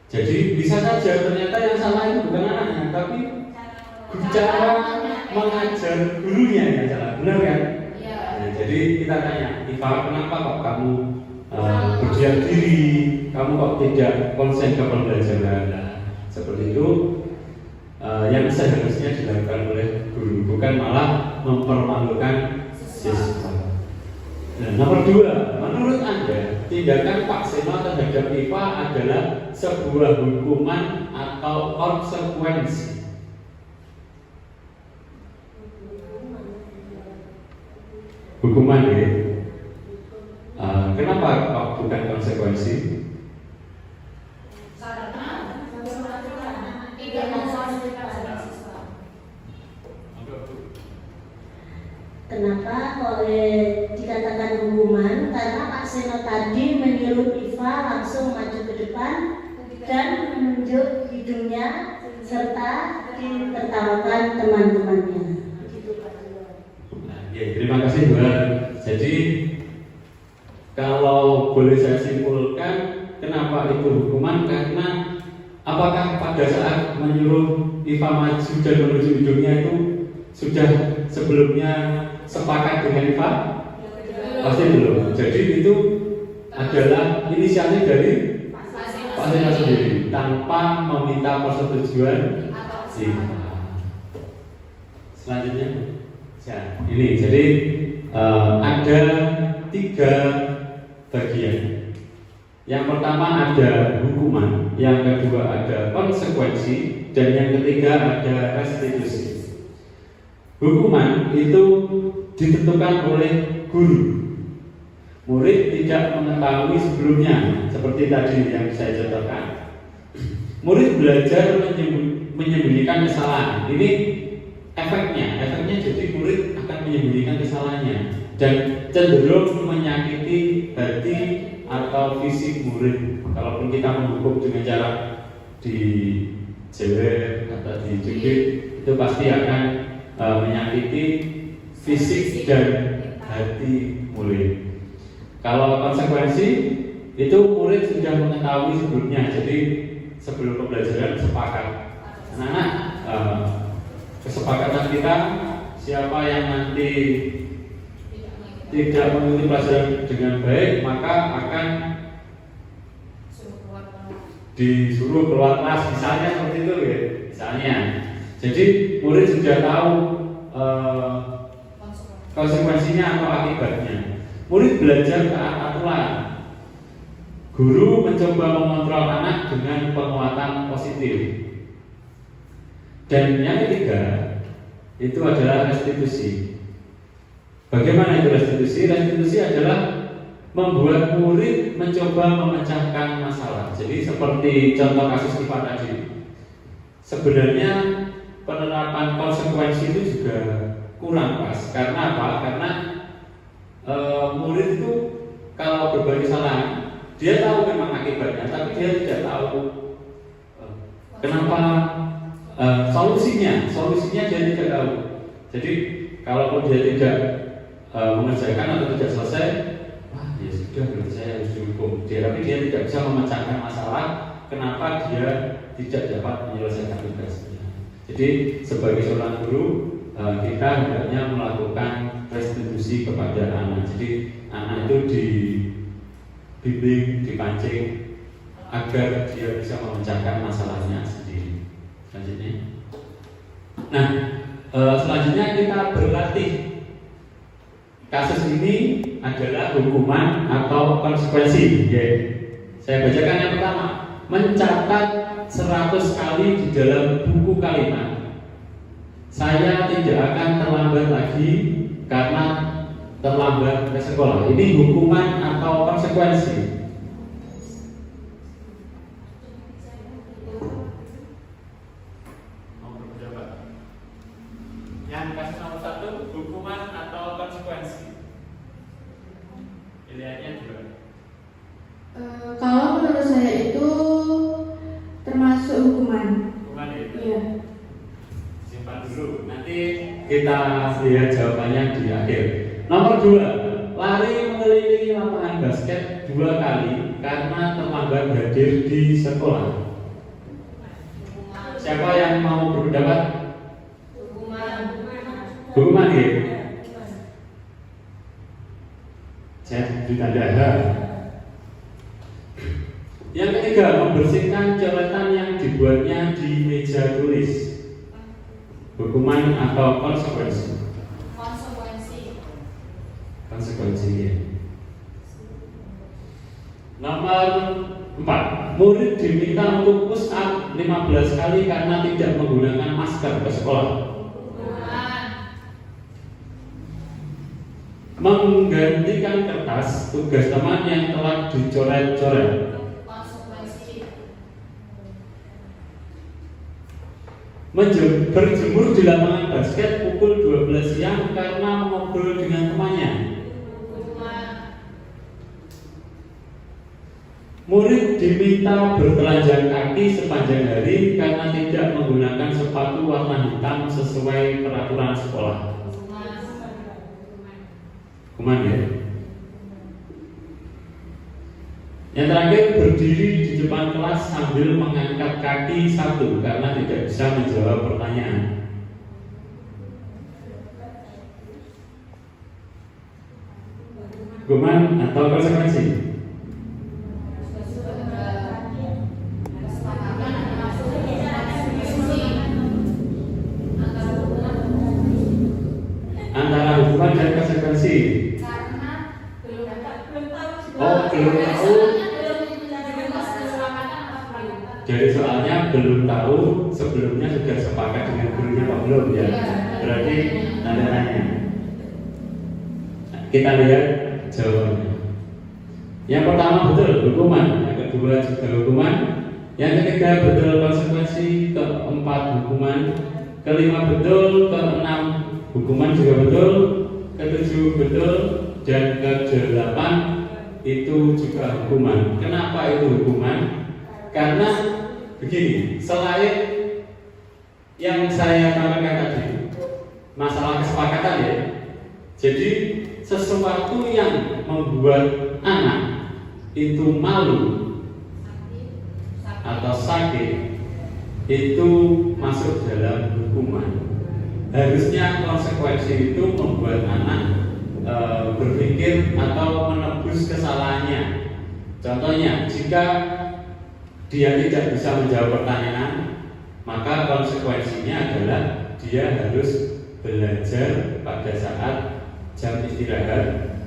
Jadi bisa saja ternyata yang salah itu bukan anaknya, tapi cara mengajar gurunya yang salah, benar kan? Nah, jadi kita tanya, Iva, kenapa kok kamu berdiam diri, kamu kok tidak konsen ke pembelajaran? Nah, seperti itu yang seharusnya dilakukan oleh guru, bukan malah mempermalukan siswa. Nah, nomor 2, menurut Anda tindakan Pak Seno terhadap Iva adalah sebuah hukuman atau konsekuensi? Hukuman ya. Kenapa kok bukan konsekuensi? Karena tidak menguasai pelajaran siswa. Kenapa oleh dikatakan hukuman? Karena Pak Seno tadi menyuruh Iva langsung maju ke depan dan menunjuk hidungnya serta ditertawakan teman-temannya. Ya, terima kasih Mbak. Jadi kalau boleh saya simpulkan, kenapa itu hukuman? Karena Apakah pada saat menyuruh Iva maju dan menuju hidungnya itu sudah sebelumnya sepakat dengan Iva? Pasti belum. Jadi itu adalah inisiatif dari Pak Seno sendiri tanpa meminta persetujuan Iva. Selanjutnya, ya, ini jadi ada 3 bagian. Yang pertama ada hukuman, yang kedua ada konsekuensi, dan yang ketiga ada restitusi. Hukuman itu ditentukan oleh guru. Murid tidak mengetahui sebelumnya, seperti tadi yang saya contohkan. Murid belajar menyembunyikan kesalahan. Ini efeknya jadi murid akan menyembunyikan kesalahannya dan cenderung menyakiti hati atau fisik murid. Kalaupun kita menghukum dengan cara dijewer atau dijepit, itu pasti akan menyakiti fisik dan hati murid. Kalau konsekuensi itu murid sudah mengetahui sebelumnya, jadi sebelum pembelajaran sepakat. Anak-anak, kesepakatan kita siapa yang nanti tidak mengikuti pelajaran dengan baik maka akan disuruh keluar kelas, misalnya seperti itu ya, misalnya. Jadi murid sudah tahu konsekuensinya atau akibatnya. Murid belajar taat aturan. Guru mencoba mengontrol anak dengan penguatan positif. Dan yang ketiga itu adalah restitusi. Bagaimana itu restitusi? Restitusi adalah membuat murid mencoba memecahkan masalah. Jadi seperti contoh kasus Iva tadi. Sebenarnya penerapan konsekuensi itu juga kurang pas. Karena apa? Karena murid itu kalau berbuat kesalahan, dia tahu memang akibatnya, tapi dia tidak tahu kenapa solusinya dia tidak tahu. Jadi kalaupun dia tidak mengerjakan atau tidak selesai, wah ya sudah berarti saya harus dihukum. Tapi dia tidak bisa memecahkan masalah. Kenapa dia tidak dapat menyelesaikan tugasnya? Jadi sebagai seorang guru kita hendaknya melakukan restitusi kepada anak. Jadi anak itu dibimbing, dipancing agar dia bisa memecahkan masalahnya sendiri. Selanjutnya, nah selanjutnya kita berlatih. Kasus ini adalah hukuman atau konsekuensi. Saya bacakan yang pertama. Mencatat 100 kali di dalam buku kalimat. Saya tidak akan terlambat lagi karena terlambat ke sekolah. Ini hukuman atau konsekuensi? Yang kasus nomor 1, hukuman atau konsekuensi? Pilihannya dua. Kalau menurut saya itu termasuk hukuman. Hukuman ya? Iya. Simpan dulu, nanti kita lihat jawabannya di akhir. Nomor 2, lari mengelilingi lapangan basket 2 kali karena terlambat hadir di sekolah. Siapa yang mau berpendapat? Hukuman ya? Saya ditanda H. Yang ketiga, membersihkan coretan yang dibuatnya di meja tulis. Hukuman atau konsekuensi? Konsekuensi ya. Nomor 4, murid diminta untuk push up 15 kali karena tidak menggunakan masker ke sekolah. Menggantikan kertas tugas teman yang telah dicoret-coret. Berjemur di lapangan basket pukul 12 siang karena ngobrol dengan temannya. Murid diminta bertelanjang kaki sepanjang hari karena tidak menggunakan sepatu warna hitam sesuai peraturan sekolah. Hukuman ya. Yang terakhir, berdiri di depan kelas sambil mengangkat kaki satu karena tidak bisa menjawab pertanyaan. Hukuman atau konsekuensi? Antara hukuman dan konsekuensi. Oh, belum tahu. Jadi soalnya belum tahu, sebelumnya sudah sepakat dengan gurunya apa belum ya? Berarti tanda tanya. Kita lihat jawabannya. Yang pertama betul hukuman, yang kedua juga hukuman, yang ketiga betul konsekuensi, keempat hukuman, kelima betul, keenam hukuman juga betul, ketujuh betul, dan kedelapan itu juga hukuman. Kenapa itu hukuman? Karena begini, selain yang saya katakan tadi, masalah kesepakatan ya. Jadi sesuatu yang membuat anak itu malu atau sakit itu masuk dalam hukuman. Harusnya konsekuensi itu membuat anak berpikir atau menebus kesalahannya. Contohnya, jika dia tidak bisa menjawab pertanyaan, maka konsekuensinya adalah dia harus belajar pada saat jam istirahat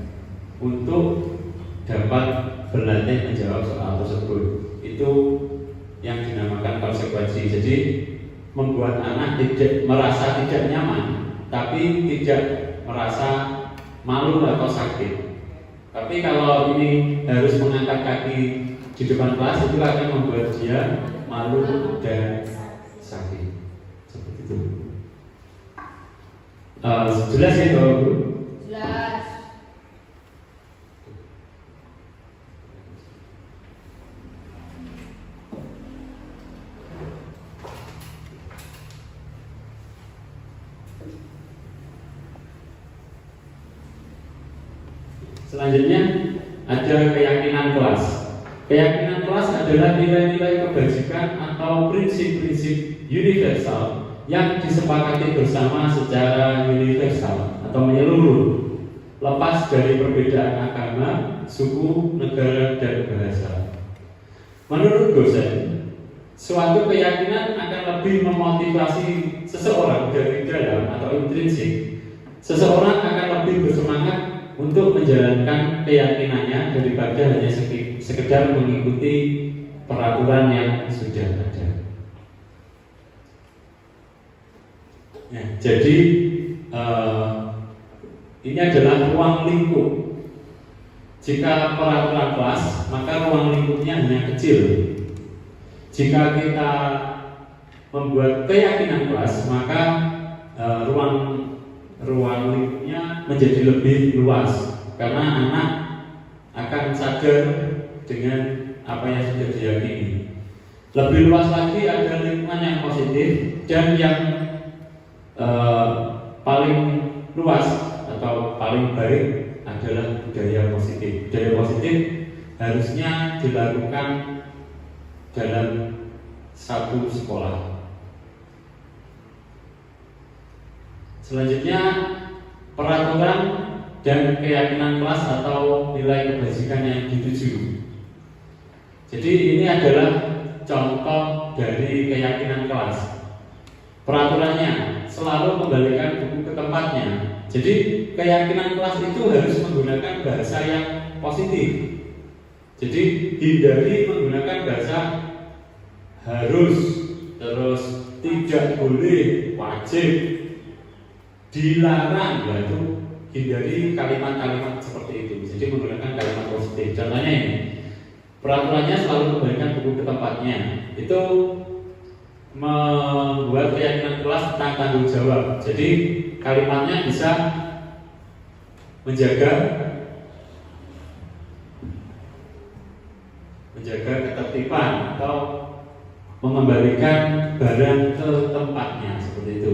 untuk dapat berlatih menjawab soal tersebut. Itu yang dinamakan konsekuensi. Jadi membuat anak tidak merasa tidak nyaman, tapi tidak merasa malu atau sakit. Tapi kalau ini harus mengangkat kaki di depan kelas, itu akan membuat dia malu dan sakit. Seperti itu. Jelas ya, Bu? Jelas. Selanjutnya ada keyakinan kelas. Keyakinan kelas adalah nilai-nilai kebajikan atau prinsip-prinsip universal yang disepakati bersama secara universal atau menyeluruh, lepas dari perbedaan agama, suku, negara, dan bahasa. Menurut dosen, suatu keyakinan akan lebih memotivasi seseorang dari dalam atau intrinsik. Seseorang akan lebih bersemangat untuk menjalankan keyakinannya daripada hanya sekedar mengikuti peraturan yang sudah ada. Ya, jadi ini adalah ruang lingkup. Jika peraturan kelas, maka ruang lingkupnya hanya kecil. Jika kita membuat keyakinan kelas, maka ruang lingkupnya menjadi lebih luas, karena anak akan sadar dengan apa yang sudah diyakini. Lebih luas lagi ada lingkungan yang positif, dan yang paling luas atau paling baik adalah budaya positif. Budaya positif harusnya dilakukan dalam satu sekolah. Selanjutnya, peraturan dan keyakinan kelas atau nilai kebajikan yang dituju. Jadi ini adalah contoh dari keyakinan kelas. Peraturannya selalu kembalikan buku ke tempatnya. Jadi keyakinan kelas itu harus menggunakan bahasa yang positif. Jadi hindari menggunakan bahasa harus, terus tidak boleh, wajib, dilarang, itu hindari kalimat-kalimat seperti itu. Jadi menggunakan kalimat positif. Contohnya ini, peraturannya selalu kembalikan buku ke tempatnya. Itu membuat keyakinan kelas tentang tanggung jawab. Jadi kalimatnya bisa menjaga ketertiban atau mengembalikan barang ke tempatnya, seperti itu.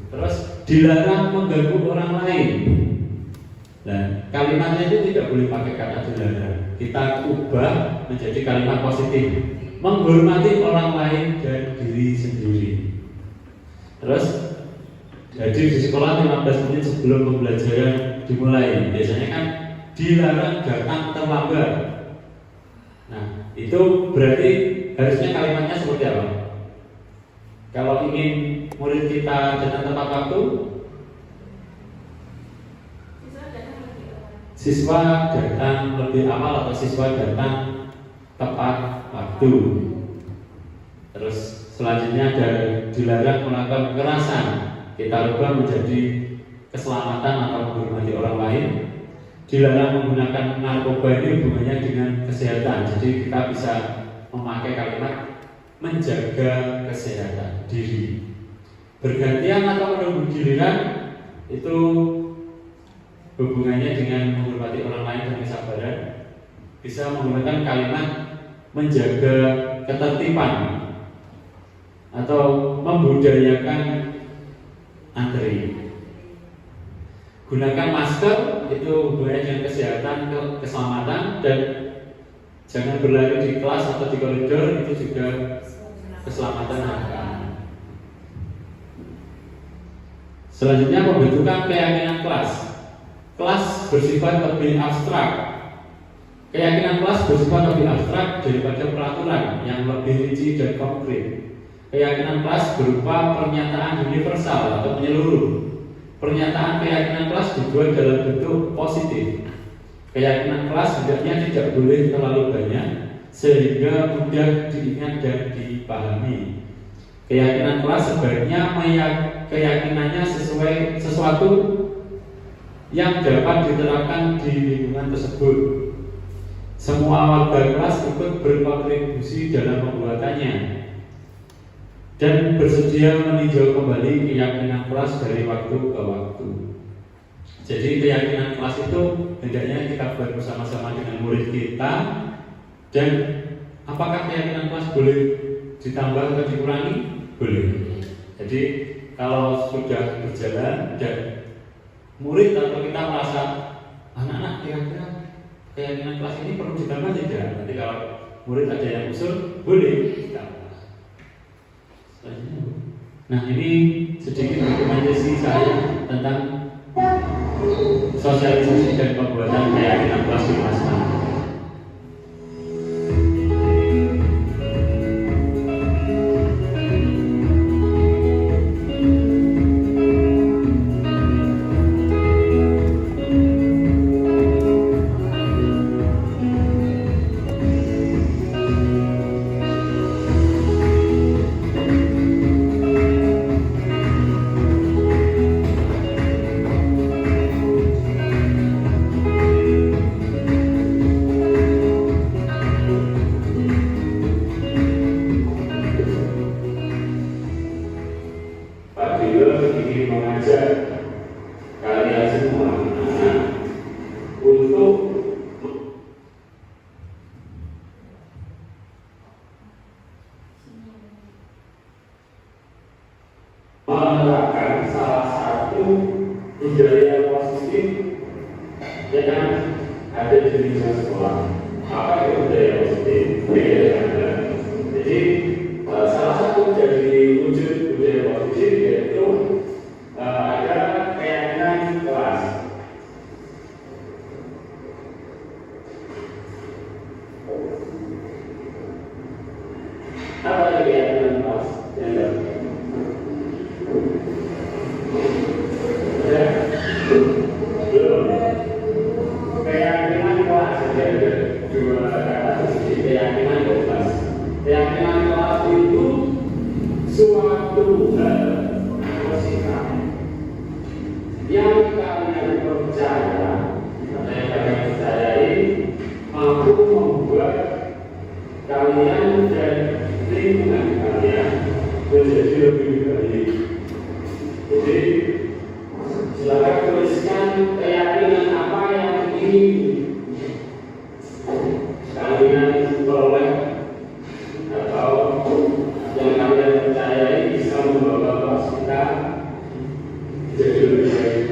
Terus dilarang mengganggu orang lain. Dan kalimatnya itu tidak boleh pakai kata dilarang. Kita ubah menjadi kalimat positif. Menghormati orang lain dan diri sendiri. Terus hadir di sekolah 15 menit sebelum pembelajaran dimulai. Biasanya kan dilarang datang terlambat. Nah, itu berarti harusnya kalimatnya seperti apa? Kalau ingin murid kita datang tepat waktu, siswa datang lebih awal atau siswa datang tepat waktu. Terus selanjutnya ada dilarang melakukan kekerasan. Kita rubah menjadi keselamatan atau menghormati orang lain. Dilarang menggunakan narkoba ini hubungannya dengan kesehatan. Jadi kita bisa memakai kalimat menjaga kesehatan diri. Bergantian atau menunggu giliran itu hubungannya dengan menghormati orang lain dan kesabaran. Bisa menggunakan kalimat menjaga ketertiban atau membudayakan antri. Gunakan masker itu hubungannya dengan kesehatan, keselamatan, dan jangan berlari di kelas atau di koridor, itu juga keselamatan anak-anak. Selanjutnya pembentukan keyakinan kelas. Kelas bersifat lebih abstrak. Keyakinan kelas bersifat lebih abstrak daripada peraturan yang lebih rinci dan konkret. Keyakinan kelas berupa pernyataan universal atau menyeluruh. Pernyataan keyakinan kelas dibuat dalam bentuk positif. Keyakinan kelas hendaknya tidak boleh terlalu banyak sehingga mudah diingat dan dipahami. Keyakinan kelas sebaiknya keyakinannya sesuai sesuatu yang dapat diterapkan di lingkungan tersebut. Semua warga kelas ikut berkontribusi dalam pembuatannya dan bersedia meninjau kembali keyakinan kelas dari waktu ke waktu. Jadi keyakinan kelas itu hendaknya kita buat bersama-sama dengan murid kita. Dan apakah keyakinan kelas boleh ditambah atau dikurangi? Boleh. Jadi kalau sudah berjalan dan murid atau kita merasa anak-anak kira-kira keyakinan kelas ini perlu ditambah tidak? Nanti kalau murid ada yang usul, boleh ditambah. Nah, ini sedikit rekomendasi saya tentang sosialisasi dan pembuatan keyakinan kelas di masyarakat. Menerapkan salah satu budaya positif yang ada di lingkungan sekolah. Apa itu budaya positif? Jadi salah satu dari wujud budaya positif yaitu ada keyakinan kelas. Apa itu keyakinan kelas? Keyakinan kelas ada dua kata, keyakinan kelas. Keyakinan kelas itu suatu hal atau sikap yang kalian percaya atau yang kalian percayai mampu membuat kalian dan lingkungan kalian menjadi lebih baik. Jadi silakan tuliskan keyakinan apa yang ingin kalian peroleh atau yang kalian percayai bisa membawa kelas kita jadi lebih baik.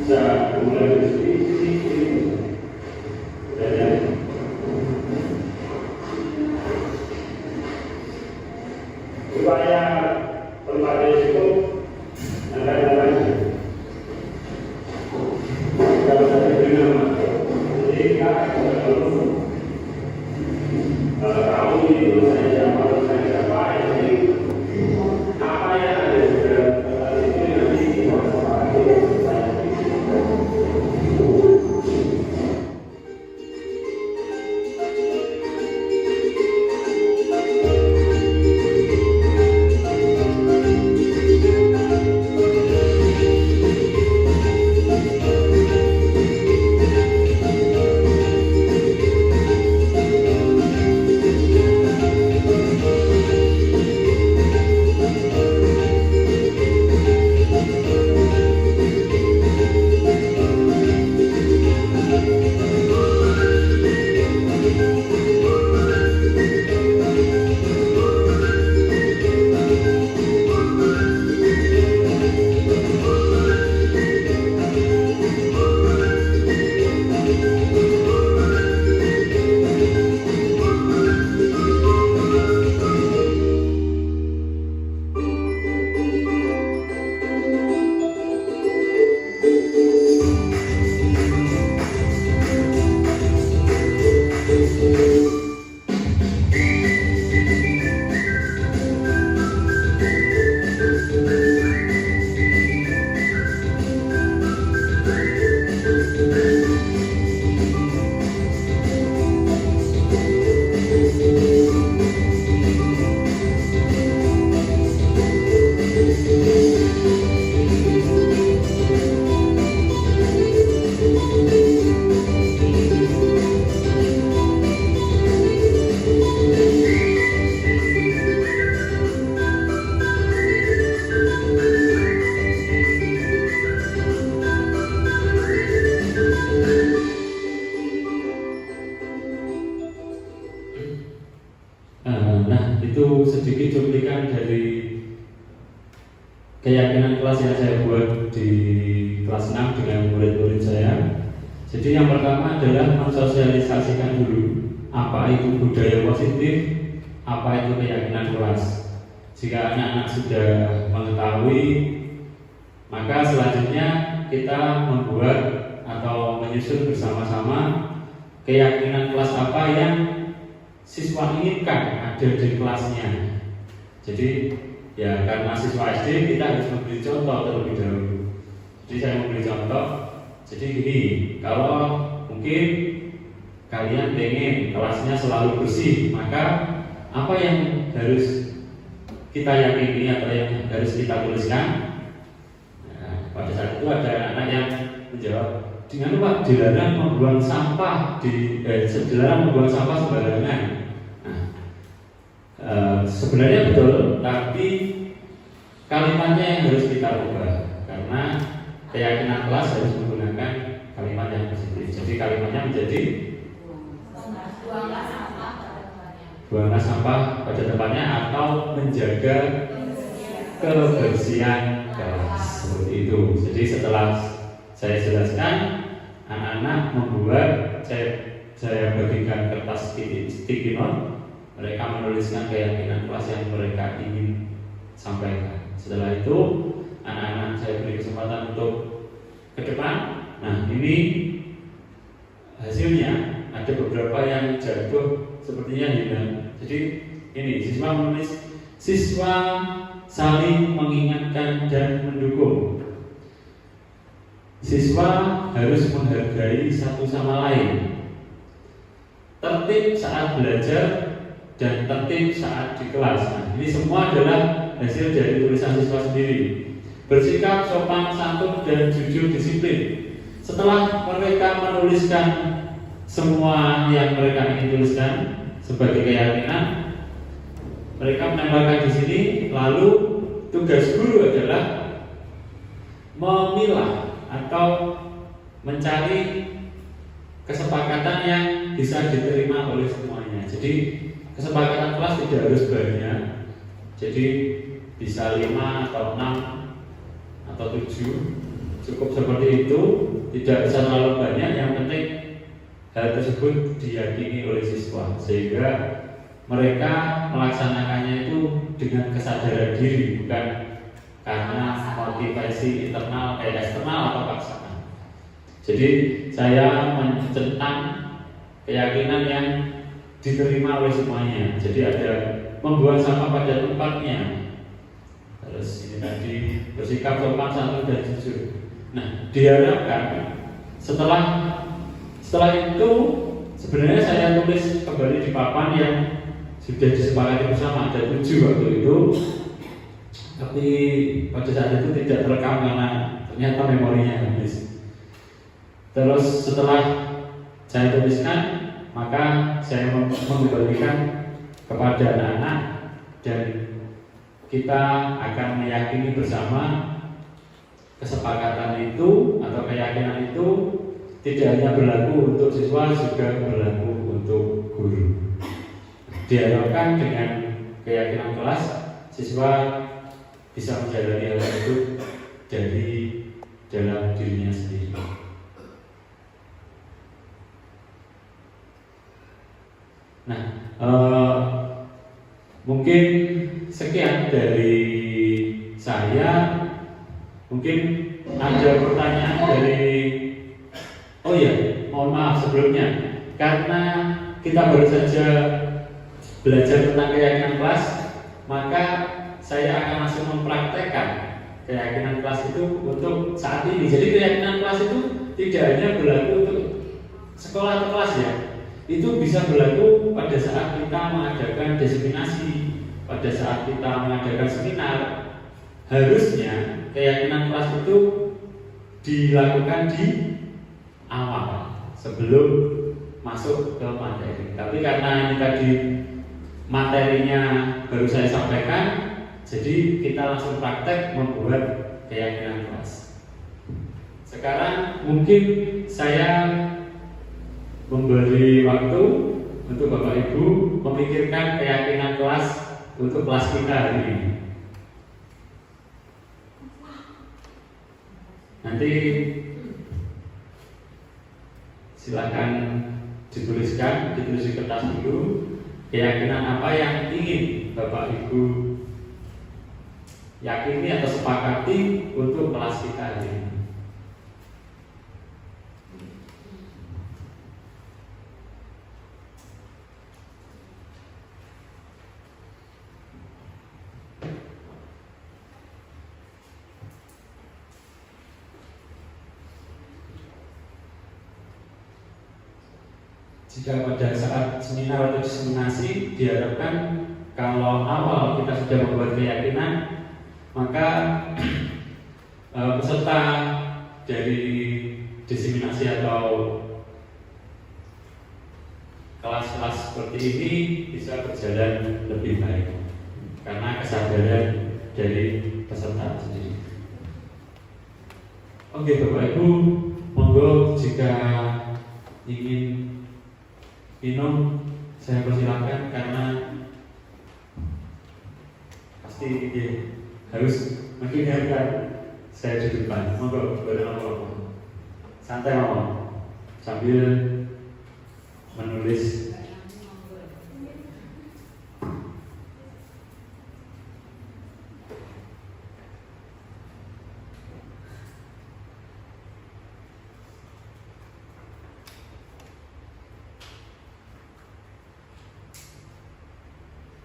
bisa mulai dari sini. Dan supaya tempatnya itu agak kalau saya beri nama, jadi kita tahu itu saya siapa, jadi apa yang ada di dalam tempat itu nanti itu sedikit cuplikan dari keyakinan kelas yang saya buat di kelas 6 dengan murid-murid saya. Jadi yang pertama adalah mensosialisasikan dulu apa itu budaya positif, apa itu keyakinan kelas. Jika anak-anak sudah mengetahui, maka selanjutnya kita membuat atau menyusun bersama-sama keyakinan kelas apa yang siswa inginkan ada di kelasnya. Jadi ya karena siswa SD kita harus memberi contoh terlebih dahulu. Jadi saya memberi contoh. Jadi gini, kalau mungkin kalian pengen kelasnya selalu bersih, maka apa yang harus kita yakini atau yang harus kita tuliskan? Nah, pada saat itu ada anak yang menjawab, dengan Pak dilarang membuang sampah dilarang membuang sampah sembarangan. Sebenarnya betul, tapi kalimatnya yang harus kita ubah karena keyakinan kelas harus menggunakan kalimat yang positif. Jadi kalimatnya menjadi buanglah sampah pada tempatnya atau menjaga kebersihan kelas, seperti itu. Jadi setelah saya jelaskan, anak-anak membuat saya bagikan kertas sticky note. Mereka menuliskan keyakinan kelas yang mereka ingin sampaikan. Setelah itu, anak-anak saya beri kesempatan untuk ke depan. Nah, ini hasilnya. Ada beberapa yang jatuh sepertinya hilang. Jadi ini siswa menulis, siswa saling mengingatkan dan mendukung. Siswa harus menghargai satu sama lain. Tertib saat belajar dan tertib saat di kelas. Nah, ini semua adalah hasil dari tulisan siswa sendiri. Bersikap sopan, santun, dan jujur disiplin. Setelah mereka menuliskan semua yang mereka ingin tuliskan sebagai keyakinan, mereka menambahkan di sini. Lalu tugas guru adalah memilah atau mencari kesepakatan yang bisa diterima oleh semuanya. Jadi kesepakatan kelas tidak harus banyak. Jadi bisa 5 atau 6 atau 7. cukup seperti itu, tidak bisa terlalu banyak. Yang penting hal tersebut diyakini oleh siswa sehingga mereka melaksanakannya itu dengan kesadaran diri, bukan karena motivasi internal eksternal atau paksaan. Jadi saya mencentang keyakinan yang diterima oleh semuanya. Jadi ada membuang sampah pada tempatnya. Terus ini tadi bersikap sopan santun dan jujur. Nah, diharapkan setelah itu sebenarnya saya tulis kembali di papan yang sudah disepakati bersama, ada 7 waktu itu. Tapi pada saat itu tidak terekam karena ternyata memorinya habis. Terus setelah saya tuliskan, maka saya mengembalikan kepada anak-anak dan kita akan meyakini bersama kesepakatan itu atau keyakinan itu tidak hanya berlaku untuk siswa, juga berlaku untuk guru. Diharapkan dengan keyakinan kelas, siswa bisa menjalani hal itu dari dalam dirinya sendiri. Nah, mungkin sekian dari saya. Mungkin ada pertanyaan dari, oh iya, mohon maaf sebelumnya, karena kita baru saja belajar tentang keyakinan kelas, maka saya akan langsung mempraktekkan keyakinan kelas itu untuk saat ini. Jadi keyakinan kelas itu tidak hanya berlaku untuk sekolah atau kelas ya, itu bisa berlaku pada saat kita mengadakan diseminasi, pada saat kita mengadakan seminar. Harusnya keyakinan kelas itu dilakukan di awal sebelum masuk ke materi. Tapi karena ini tadi materinya baru saya sampaikan, jadi kita langsung praktek membuat keyakinan kelas. Sekarang mungkin saya memberi waktu untuk Bapak Ibu memikirkan keyakinan kelas untuk kelas kita hari ini. Nanti silakan ditulis di kertas dulu keyakinan apa yang ingin Bapak Ibu yakini atau sepakati untuk kelas kita hari ini. Jika pada saat seminar atau diseminasi diharapkan kalau awal kita sudah membuat keyakinan, maka peserta dari diseminasi atau kelas-kelas seperti ini bisa berjalan lebih baik karena kesadaran dari peserta sendiri. Oke Bapak Ibu, monggo jika ingin minum saya persilakan karena pasti harus mendengarkan saya di depan. Monggo berapa santai ngomong sambil menulis.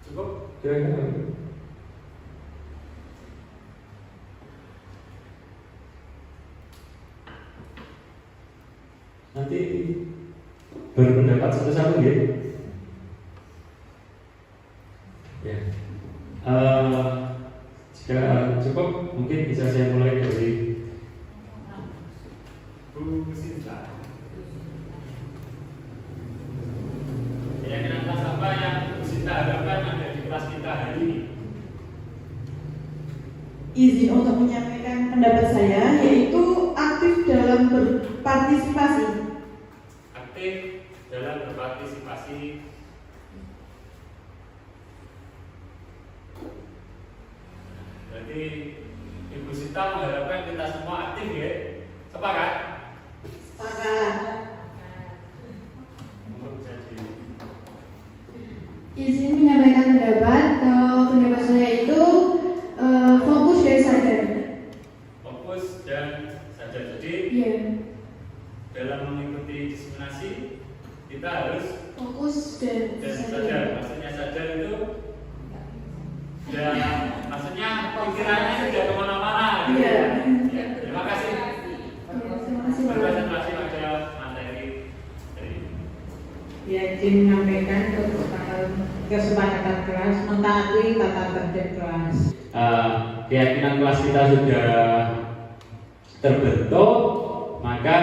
Cukup? Kira-kira nanti berpendapat satu-satu ya. Ya. Jika cukup, mungkin bisa saya mulai dari Bu Sinta. Keyakinan kelas apa yang Bu Sinta harapkan ada di kelas kita hari ini? Izin untuk menyampaikan pendapat saya, yaitu aktif dalam berpartisipasi. Aktif dalam berpartisipasi. Berarti Ibu Sita mengharapkan kita semua aktif ya. Sepakat? Sepakat. Izin menyampaikan pendapat. Kalau pendapat saya itu fokus dan sadar. Fokus dan sadar. Jadi Iya. dalam mengikuti diskriminasi kita harus Fokus dan sadar. Maksudnya sadar itu dan maksudnya pikirannya sudah kemana-mana gitu. Iya. Ya, terima kasih. Terima kasih Pak. Berkonsentrasi pada materi dari Ya, izin menyampaikan kesepakatan kelas mentaati tata tertib kelas. keyakinan kelas kita sudah terbentuk, maka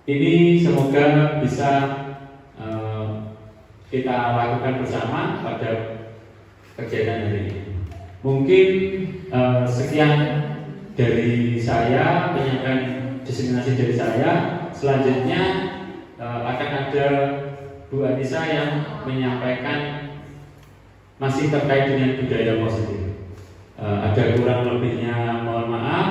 ini semoga bisa kita lakukan bersama pada kegiatan hari ini. Mungkin sekian dari saya, penyampaian diskriminasi dari saya. Selanjutnya akan ada Bu Anissa yang menyampaikan masih terkait dengan budaya positif. Ada kurang lebihnya mohon maaf.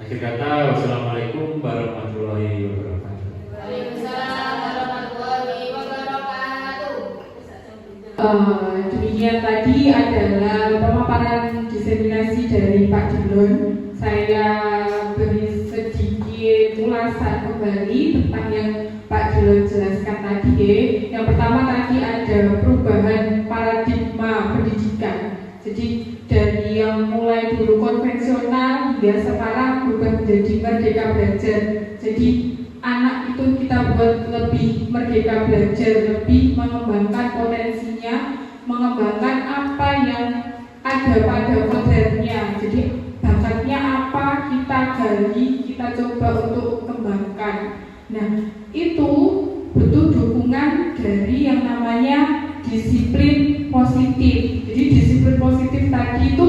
Akhir kata, wassalamualaikum warahmatullahi wabarakatuh. Waalaikumsalam warahmatullahi wabarakatuh. Demikian tadi adalah pemaparan diseminasi dari Pak Dilon. Saya beri sedikit ulasan kembali tentang yang Pak Dilon jelaskan tadi. Yang pertama tadi ada perubahan paradigma pendidikan. Jadi dari yang mulai dulu konvensional hingga sekarang berubah menjadi merdeka belajar. Jadi anak itu kita buat lebih merdeka belajar, lebih mengembangkan potensinya, mengembangkan apa yang ada pada kodratnya. Jadi bakatnya apa kita gali, kita coba untuk kembangkan. Nah, itu butuh dukungan dari yang namanya disiplin positif. Jadi disiplin positif tadi itu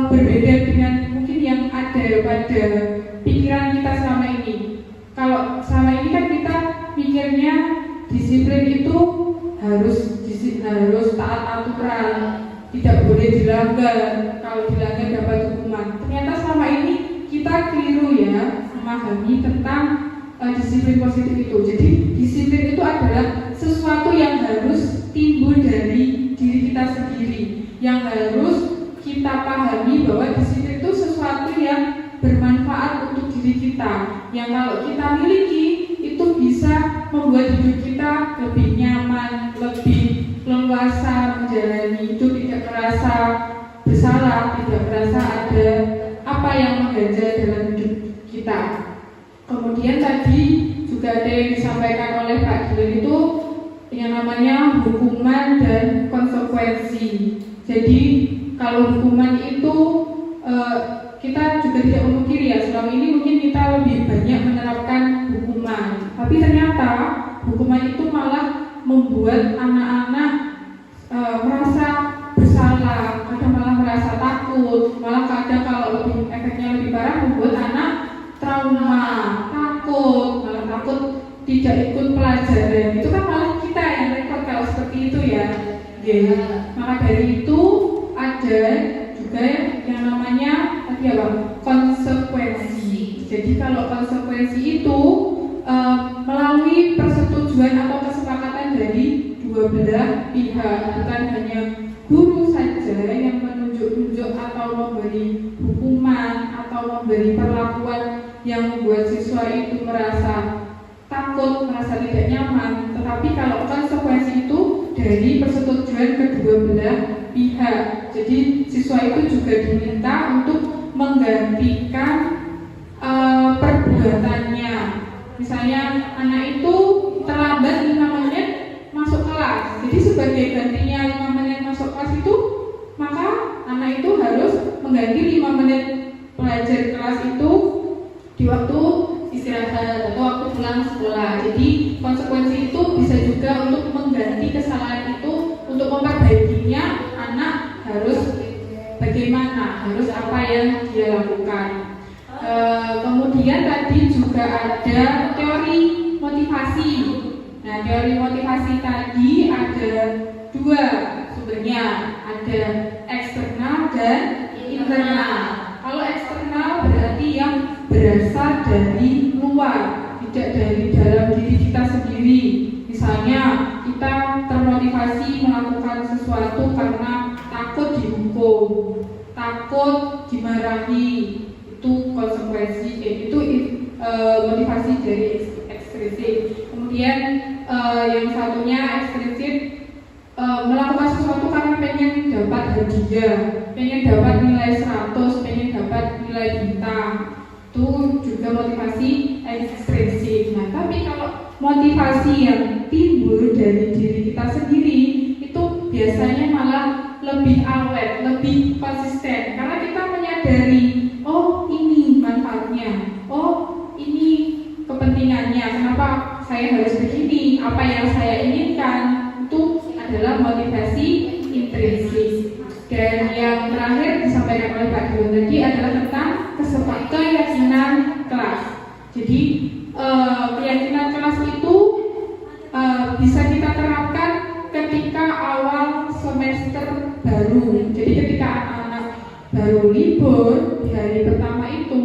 berbeda dengan mungkin yang ada pada pikiran kita selama ini. Kalau selama ini kan kita mikirnya disiplin itu harus taat aturan, tidak boleh dilanggar. Kalau dilanggar dapat hukuman. Ternyata selama ini kita keliru ya memahami tentang disiplin positif itu. Jadi disiplin itu adalah sesuatu yang harus timbul dari diri kita sendiri, yang harus kita pahami bahwa disiplin itu sesuatu yang bermanfaat untuk diri kita, yang kalau kita miliki itu bisa membuat hidup kita lebih nyaman, lebih leluasa menjalani hidup, tidak merasa bersalah, tidak merasa ada apa yang mengganjal dalam hidup kita. Kemudian tadi juga ada yang disampaikan oleh Pak Dilon itu yang namanya hukuman dan konsekuensi. Jadi kalau hukuman itu kita juga tidak memungkiri ya, selama ini mungkin kita lebih banyak menerapkan hukuman, tapi ternyata hukuman itu malah membuat anak-anak merasa bersalah, kadang malah merasa takut, malah kadang kalau lebih efeknya lebih parah membuat anak trauma, takut, malah takut tidak ikut pelajaran. Itu kan malah kita yang repot kalau seperti itu ya. Maka dari itu ada juga yang namanya tadi apa? Konsekuensi. Jadi kalau konsekuensi itu melalui persetujuan atau kesepakatan dari dua belah pihak, bukan hanya guru saja yang menunjuk-nunjuk atau memberi hukuman atau memberi perlakuan yang membuat siswa itu merasa takut, merasa tidak nyaman, tetapi kalau konsekuensi itu dari persetujuan kedua belah pihak. Jadi siswa itu juga diminta untuk menggantikan perbuatannya. Misalnya anak itu terlambat 5 menit masuk kelas, jadi sebagai gantinya 5 menit masuk kelas itu, maka anak itu harus mengganti 5 menit belajar kelas itu di waktu istirahat atau waktu pulang sekolah. Jadi konsekuensi itu bisa juga untuk mengganti kesalahan itu, untuk memperbaikinya anak harus bagaimana, harus apa yang dia lakukan. Kemudian tadi juga ada teori motivasi. Nah, teori motivasi tadi ada 2 sumbernya, ada eksternal dan internal. Kalau eksternal berarti yang berasal dari luar, tidak dari dalam diri kita sendiri. Misalnya kita termotivasi melakukan sesuatu karena takut dihukum, takut dimarahi, itu konsekuensi, itu motivasi dari ekstrinsi. Kemudian yang satunya ekstrinsik, melakukan sesuatu karena pengen dapat hadiah, pengen dapat nilai 100, pengen dapat nilai bintang, itu juga motivasi ekstrinsik. Nah, tapi kalau motivasi yang timbul dari diri kita sendiri itu biasanya malah lebih awet, lebih konsisten, karena kita menyadari, oh ini manfaatnya, oh ini kepentingannya, kenapa saya harus begini, apa yang saya inginkan, itu adalah motivasi intrinsik. Dan yang terakhir disampaikan oleh Pak Dion tadi adalah tentang keyakinan kelas. Jadi keyakinan kelas itu bisa kita terapkan ketika awal semester baru. Jadi ketika anak-anak baru libur di hari pertama itu,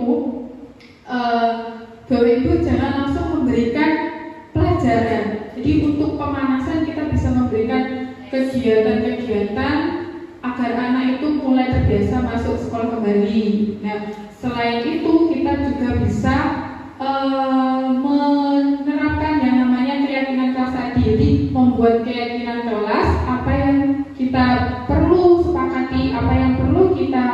Bapak Ibu jangan langsung memberikan pelajaran. Jadi untuk pemanasan kita bisa memberikan kegiatan-kegiatan agar anak itu mulai terbiasa masuk sekolah kembali. Nah, selain itu kita juga bisa menerapkan yang namanya keyakinan kelas tadi. Jadi membuat keyakinan kelas, apa yang kita perlu sepakati, apa yang perlu kita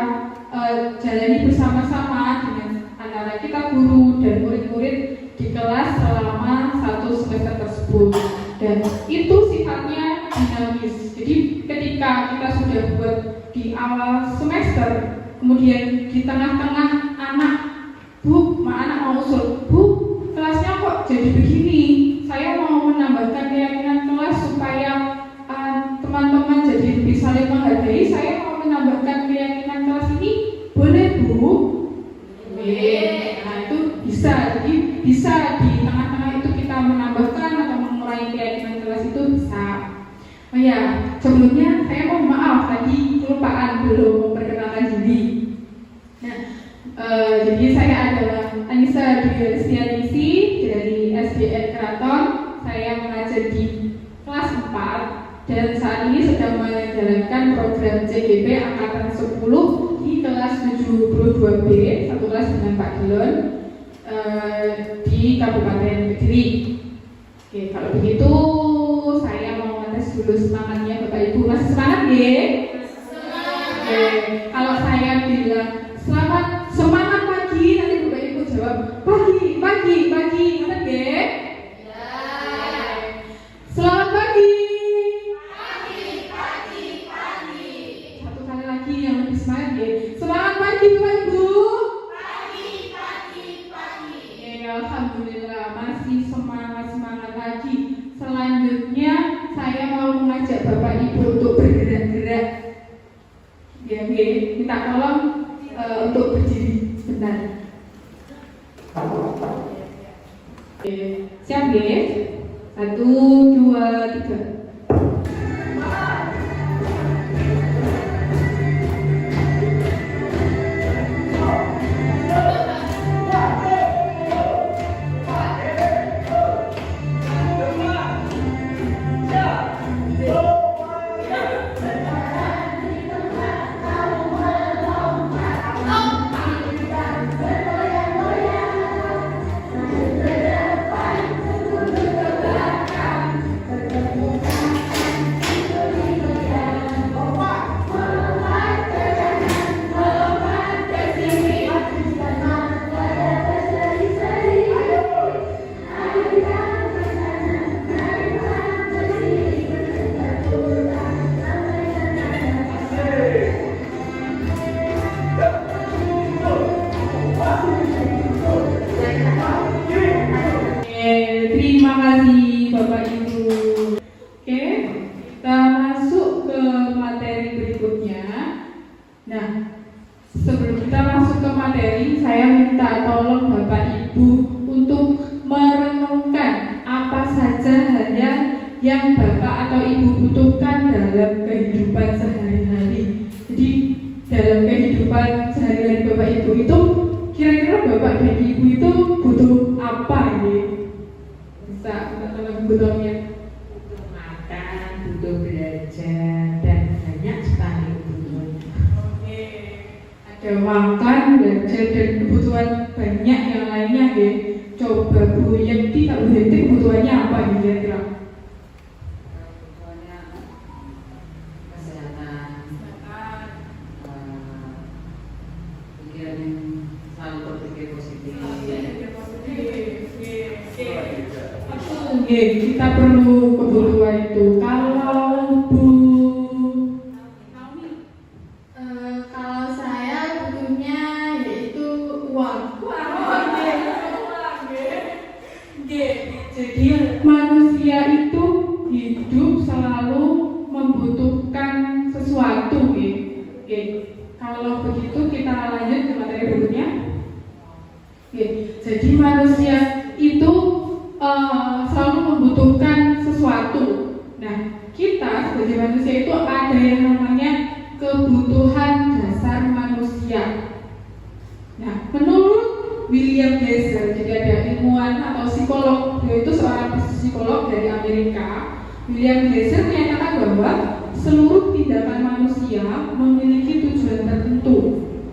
jalani bersama-sama dengan antara kita guru dan murid-murid di kelas selama 1 semester tersebut. Dan itu sifatnya dinamis. Jadi ketika kita sudah buat di awal semester, kemudian di tengah-tengah anak mau usul, Bu, kelasnya kok jadi begini, saya mau menambahkan keyakinan kelas supaya teman-teman jadi lebih saling menghargai, saya mau menambahkan keyakinan kelas ini, boleh Bu? Nah itu bisa, jadi bisa di tengah-tengah itu kita menambahkan atau mengurangi keyakinan kelas itu bisa. Oh ya, sebelumnya saya mohon maaf tadi kelupaan belum memperkenalkan diri. Nah, jadi saya adalah Anissa Dwi-Listianisi dari SDN Keraton. Saya mengajar di kelas 4 dan saat ini sedang menjalankan program CGP angkatan 10 di kelas 72B, satu kelas dengan Pak Dion di Kabupaten Kediri. Oke, kalau begitu saya mau ngetes dulu semangatnya Bapak Ibu. Masih semangat ya? Oke, kalau saya bilang semangat pagi, nanti Bapak Ibu jawab pagi, ngerti nggih? Ya. Selamat pagi. Pagi. Satu kali lagi yang lebih semangat ya. Semangat pagi Bapak Ibu. Pagi. Ya, alhamdulillah masih semangat lagi. Selanjutnya saya mau mengajak Bapak Ibu untuk bergerak-gerak. Ya, minta tolong untuk berdiri sebentar. Oke, siap ya? 1, 2, 3. Terima kasih Bapak Ibu. Oke, kita masuk ke materi berikutnya. Nah, sebelum kita masuk ke materi, saya minta tolong Bapak Ibu untuk merenungkan apa saja hal yang Bapak atau Ibu butuhkan dalam kehidupan sehari-hari. Jadi dalam kehidupan sehari-hari Bapak Ibu itu kira-kira Bapak bagi ibu itu butuh apa ini? Bisa teman-teman butuhnya? Butuh makan, butuh belajar, dan banyak sekali kebutuhan. Oke. Ada makan, belajar, dan kebutuhan banyak yang lainnya ya. Coba Bu Yenti, Kak Bu Yenti kebutuhannya apa nih kira-kira? Kebutuhannya kesehatan, pikiran yang selalu berpikir positif. Oke, kita perlu kebutuhan itu. Kalau Bu Kalau saya butuhnya yaitu uang. Jadi manusia itu hidup selalu membutuhkan sesuatu, Oke. Kalau begitu kita lanjut ke materi berikutnya. Oke. Jadi manusia itu selalu membutuhkan sesuatu. Nah, kita sebagai manusia itu ada yang namanya kebutuhan dasar manusia. Nah, menurut William Glasser, jadi ada ilmuwan atau psikolog, yaitu seorang psikolog dari Amerika. William Glasser menyatakan bahwa seluruh tindakan manusia memiliki tujuan tertentu,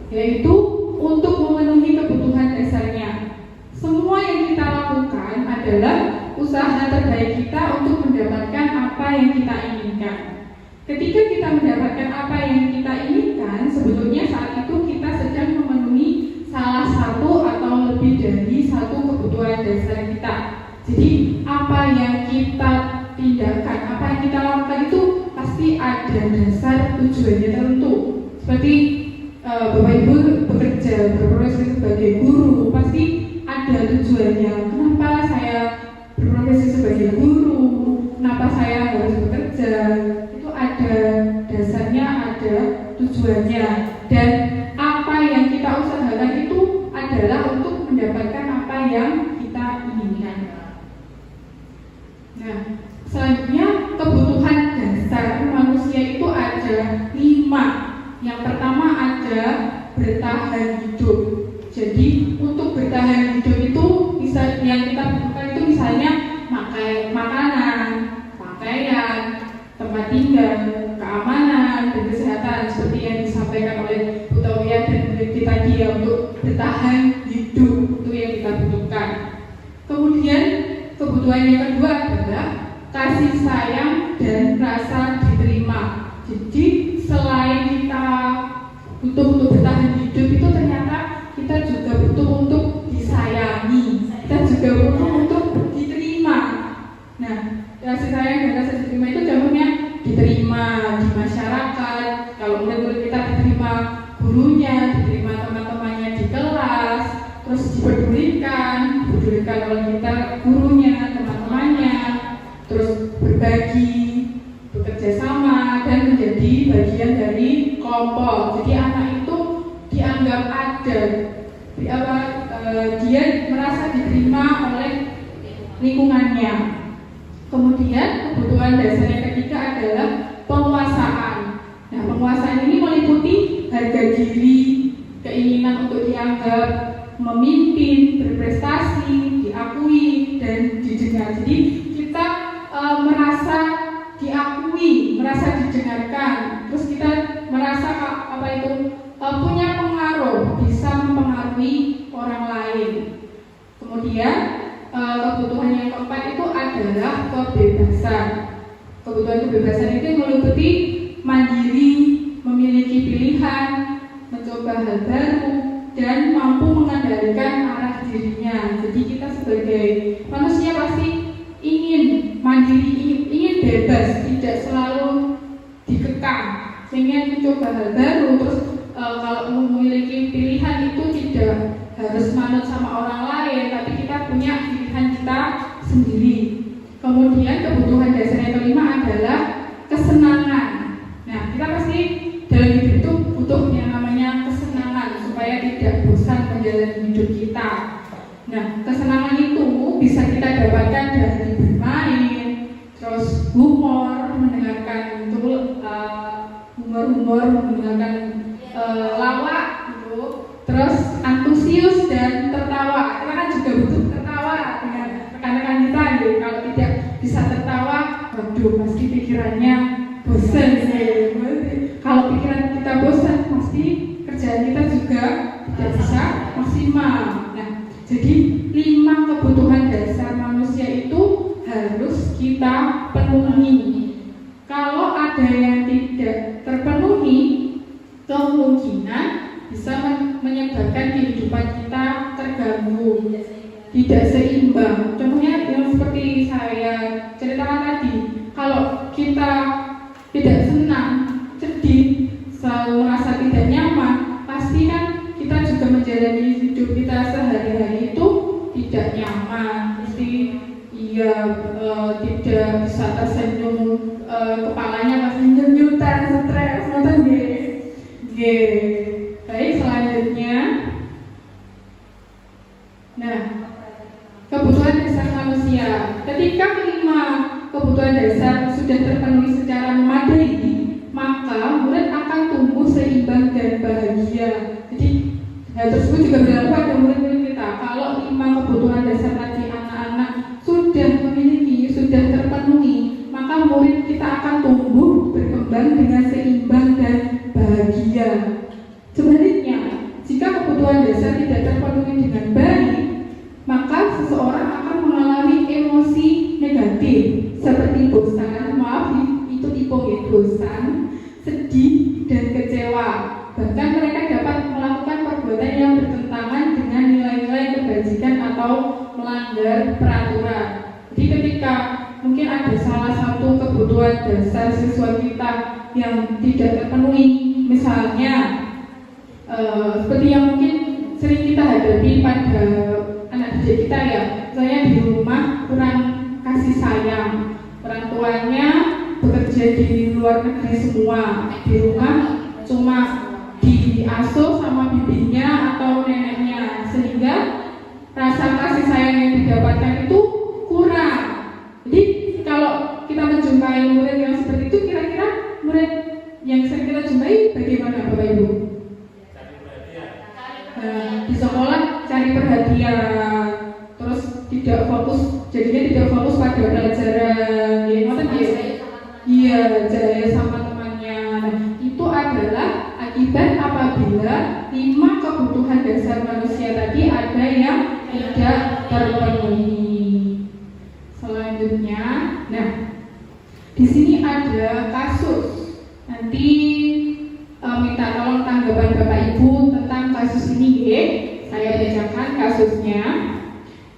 yaitu untuk memenuhi kebutuhan dasarnya. Semua yang kita lakukan adalah usaha terbaik kita untuk mendapatkan apa yang kita inginkan. Ketika kita mendapatkan apa yang kita inginkan, sebetulnya saat itu kita sedang memenuhi salah satu atau lebih dari satu kebutuhan dasar kita. Jadi apa yang kita tindakan, apa yang kita lakukan itu pasti ada dasar tujuannya tertentu. Seperti Bapak Ibu bekerja, berprofesi sebagai guru, pasti ada tujuannya. Kenapa saya berprofesi sebagai guru? Kenapa saya harus bekerja? Itu ada dasarnya, ada tujuannya. Dan apa yang kita usahakan itu adalah untuk mendapatkan apa yang kita inginkan. Nah, selanjutnya kebutuhan dasar manusia itu ada 5. Yang pertama ada bertahan hidup. Jadi untuk bertahan hidup itu yang kita butuhkan itu misalnya makanan, pakaian, tempat tinggal, keamanan, dan kesehatan seperti yang disampaikan oleh Bu Tauya dan Bu tadi ya, untuk bertahan hidup itu yang kita butuhkan. Kemudian kebutuhan yang kedua adalah kasih sayang dan rasa diterima. Jadi selain kita butuh untuk bertahan hidup itu ternyata kita juga butuh untuk disayangi, kita juga butuh untuk diterima. Nah, kasih sayang dan rasa diterima itu contohnya diterima di masyarakat. Kalau murid-murid kita diterima gurunya, diterima teman-temannya di kelas, terus dipedulikan oleh kita gurunya, teman-temannya, terus berbagi, bekerja sama, dan menjadi bagian dari kelompok. Jadi anak itu dianggap ada, dia merasa diterima oleh lingkungannya. Kemudian kebutuhan dasar yang ketiga adalah penguasaan. Nah, penguasaan ini meliputi harga diri, keinginan untuk dianggap memimpin, berprestasi, diakui, dan didengar. Jadi kita merasa diakui, merasa didengarkan, terus kita merasa punya pengaruh, bisa mempengaruhi orang lain. Kemudian kebutuhan yang keempat itu adalah kebebasan. Kebutuhan kebebasan itu meliputi mandiri, memiliki pilihan, mencoba hal baru, dan mampu mengendalikan arah dirinya. Jadi kita sebagai manusia pasti ingin mandiri, ingin bebas, tidak selalu dikekang, ingin mencoba hal baru. Terus kalau memiliki pilihan itu tidak harus manut sama orang lain, tapi kita punya pilihan kita sendiri. Kemudian kebutuhan dasar yang kelima adalah kesenangan. Nah, kita pasti dalam hidup itu butuh yang namanya kesenangan supaya tidak bosan menjalani hidup kita. Nah, kesenangan itu bisa kita dapatkan dari bermain, terus humor, mendengarkan humor, mendengarkan lawak gitu, terus antusius dan tertawa waduh pasti pikirannya bosan ya. Kalau pikiran kita bosan pasti kerjaan kita juga tidak bisa maksimal. Nah, jadi 5 kebutuhan dasar manusia itu harus kita penuhi. Kalau ada yang tidak terpenuhi, kemungkinan bisa menyebabkan kehidupan kita terganggu, tidak seimbang. Contohnya yang seperti saya ceritakan tadi, kalau kita tidak senang, sedih, selalu merasa tidak nyaman, pasti kan kita juga menjalani hidup kita sehari-hari itu tidak nyaman, pasti tidak bisa tersenyum, kepalanya pasti nyutan, stres, nonton Baik, selanjutnya. Nah, kebutuhan dasar manusia. Ketika 5 kebutuhan dasar sudah terpenuhi secara memadai, maka murid akan tumbuh seimbang dan bahagia. Jadi hal tersebut juga berlaku pada murid-murid kita. Kalau 5 kebutuhan dasar tadi anak-anak sudah memiliki, sudah terpenuhi, maka murid kita akan tumbuh berkembang dengan seimbang dan bahagia. Sebaliknya, jika kebutuhan dasar tidak terpenuhi dengan baik, maka seseorang akan mengalami emosi negatif seperti bosan, itu tipe bosan, sedih, dan kecewa. Bahkan mereka dapat melakukan perbuatan yang bertentangan dengan nilai-nilai kebajikan atau melanggar peraturan. Jadi ketika mungkin ada salah satu kebutuhan dasar siswa kita yang tidak terpenuhi, misalnya seperti yang mungkin sering kita hadapi pada anak didik kita ya, misalnya di rumah kurang kasih sayang, orang tuanya bekerja di luar negeri semua, di rumah cuma diasuh sama bibinya atau neneknya, sehingga rasa kasih sayang yang didapatkan itu kurang. Jadi kalau kita menjumpai murid yang seperti itu, kira-kira murid yang sering kita jumpai bagaimana Bapak Ibu? Di sekolah cari perhatian, terus tidak fokus, jadinya tidak fokus pada pelajaran, jaya sama temannya. Nah, itu adalah akibat apabila 5 kebutuhan dasar manusia tadi ada yang tidak terpenuhi. Selanjutnya, nah di sini ada kasus. Nanti minta tolong tanggapan Bapak Ibu tentang kasus ini, saya bacakan kasusnya.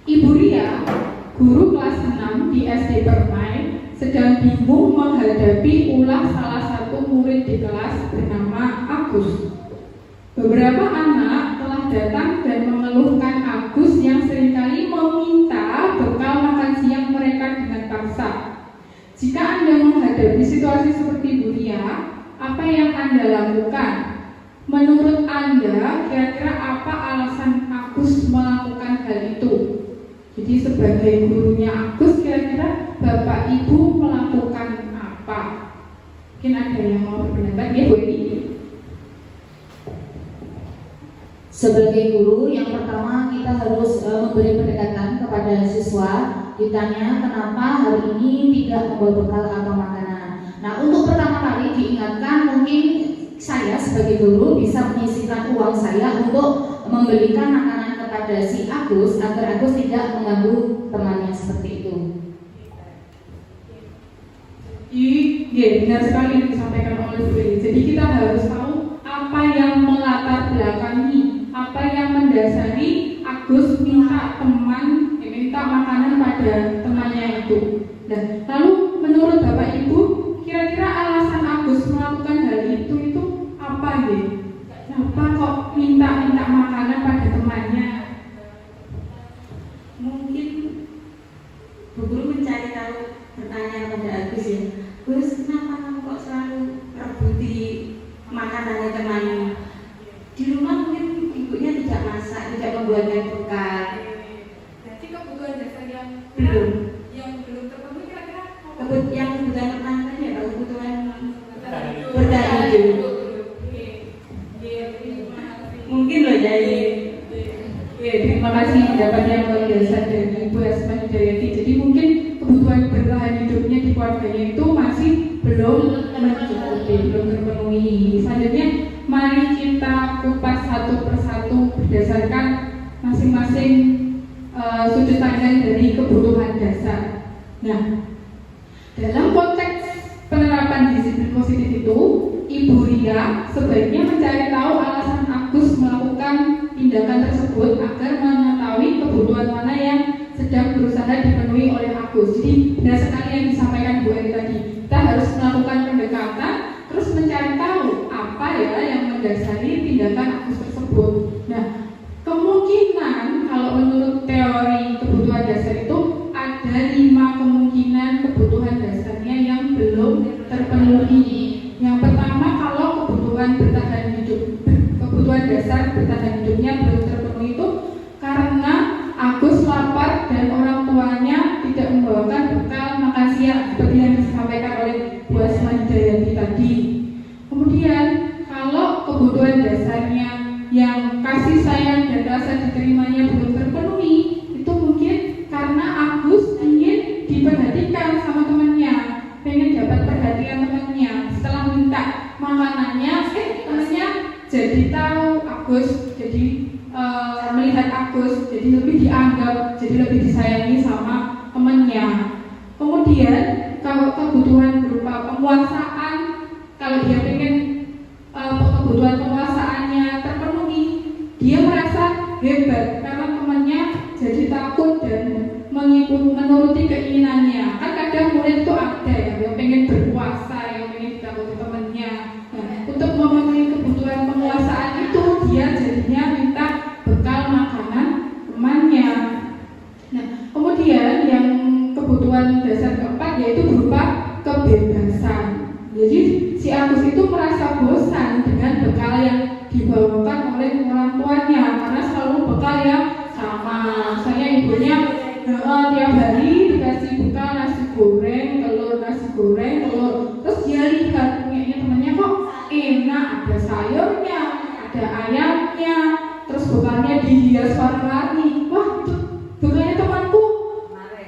Ibu Ria, guru kelas 6 di SD Permai, sedang bingung menghadapi ulah salah satu murid di kelas bernama Agus. Beberapa anak telah datang dan mengeluhkan Agus yang seringkali meminta bekal makan siang mereka dengan paksa. Jika Anda menghadapi situasi seperti Bu Ria, apa yang Anda lakukan? Menurut Anda, kira-kira apa alasan Agus melakukan hal itu? Jadi sebagai gurunya Agus, kira-kira Bapak Ibu melakukan apa? Mungkin ada yang mau berpendapat, ya Bu Edi? Sebagai guru, yang pertama kita harus memberi pendekatan kepada siswa. Ditanya kenapa hari ini tidak membawa bekal atau makanan. Nah, untuk pertama kali diingatkan, mungkin saya sebagai guru bisa menyisihkan uang saya untuk membelikan makanan kepada si Agus agar Agus tidak mengganggu temannya seperti itu. Iya, benar sekali yang disampaikan oleh Bu Edi. Jadi kita harus tahu apa yang melatar belakangi, apa yang mendasari Agus minta makanan pada temannya itu. Dan lalu menurut Bapak Ibu, kira-kira alasan Agus melakukan hal itu apa ya? Kenapa kok minta makanan pada temannya? Mungkin Bu Guru mencari tahu, bertanya kepada Agus ya, Gus, kenapa kamu kok selalu rebuti makanannya temannya? Di rumah mungkin ibunya tidak masak, tidak membuatkan bekal. Berarti kebutuhan dasar yang belum terpenuhi kira-kira yang kebutuhan pertama ya, kebutuhan bertahan hidup. Mungkin loh dari terima kasih pendapat yang luar biasa dari Ibu Asma Hidayati. Jadi mungkin kebutuhan bertahan hidupnya di keluarganya itu masih belum mencukupi, belum terpenuhi. Selanjutnya, mari kita kupas satu persatu berdasarkan masing-masing sudut pandang dari kebutuhan dasar. Nah, dalam konteks penerapan disiplin positif itu, Ibu Ria sebaiknya mencari tahu alasan Agus melakukan tindakan tersebut agar mengetahui kebutuhan mana yang sedang berusaha dipenuhi oleh Agus. Jadi benar sekali yang disampaikan Bu Eri tadi. Kita harus melakukan pendekatan, terus mencari tahu apa ya yang mendasari tindakan Agus tersebut. Nah, kemungkinan kalau menurut teori kebutuhan dasar itu ada 5 kemungkinan kebutuhan dasarnya yang belum terpenuhi. Yang pertama, kalau kebutuhan dasar bertahan hidupnya belum terpenuhi itu karena Agus lapar dan orang tuanya tidak membawakan bekal makan siang seperti yang disampaikan oleh Bu Asma Hidayati tadi. Kemudian kalau kebutuhan dasarnya yang kasih sayang dan rasa diterimanya belum terpenuhi, itu mungkin karena Agus ingin diperhatikan sama temannya, pengen dapat perhatian temannya. Setelah minta makanannya, temannya jadi tahu Agus, jadi melihat Agus, jadi lebih dianggap, jadi lebih disayangi sama temannya. Kemudian kalau kebutuhan berupa penguasaan, kalau dia pengen kebutuhan penguasaannya terpenuhi, dia merasa hebat karena temannya jadi takut dan menuruti keinginannya. Kan kadang murid itu ada yang pengen berkuasa, yang pengen ditakuti temannya. Nah, untuk memenuhi kebutuhan penguasaan itu dia jadinya minta bekal makanan temannya. Nah, kemudian yang kebutuhan dasar keempat yaitu berupa kebebasan. Jadi si Agus itu merasa bosan dengan bekal yang dibawakan oleh orang tuanya karena selalu bekal yang sama. Misalnya ibunya tiap hari dikasih bekal nasi goreng, telur, nasi goreng, telur. Terus dia lihat punyanya temannya kok enak, ada sayurnya, ada ayamnya, terus bekalnya dihias warna-warni. Wah, itu bekalnya temanku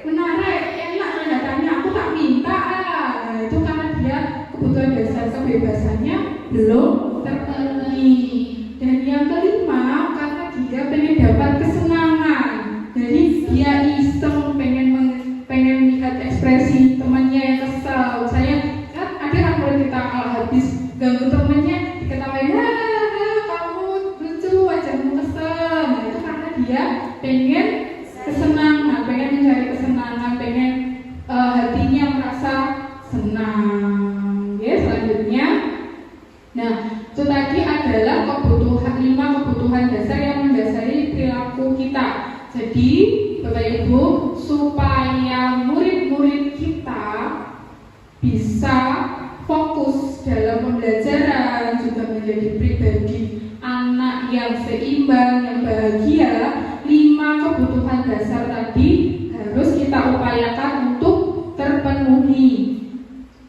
menarik, enak kelihatannya, aku tak minta. Nah, itu karena dia kebutuhan dasar kebebasannya belum terpenuhi. Dan yang kelima, karena dia pengen dapat kesenangan, jadi dia iseng pengen lihat ekspresi temannya yang kesal. Saya kan ada murid kita kalau habis ganggu temannya diketawain, kamu lucu, wajahmu kesel. Nah, itu karena dia pengen kesenangan, pengen mencari kesenangan, pengen hatinya merasa senang. Ya, selanjutnya, nah itu tadi adalah 5 kebutuhan dasar yang mendasari perilaku kita. Jadi Bapak Ibu, supaya murid-murid kita bisa fokus dalam pembelajaran, juga menjadi pribadi anak yang seimbang, yang bahagia, 5 kebutuhan dasar tadi harus kita upayakan untuk terpenuhi.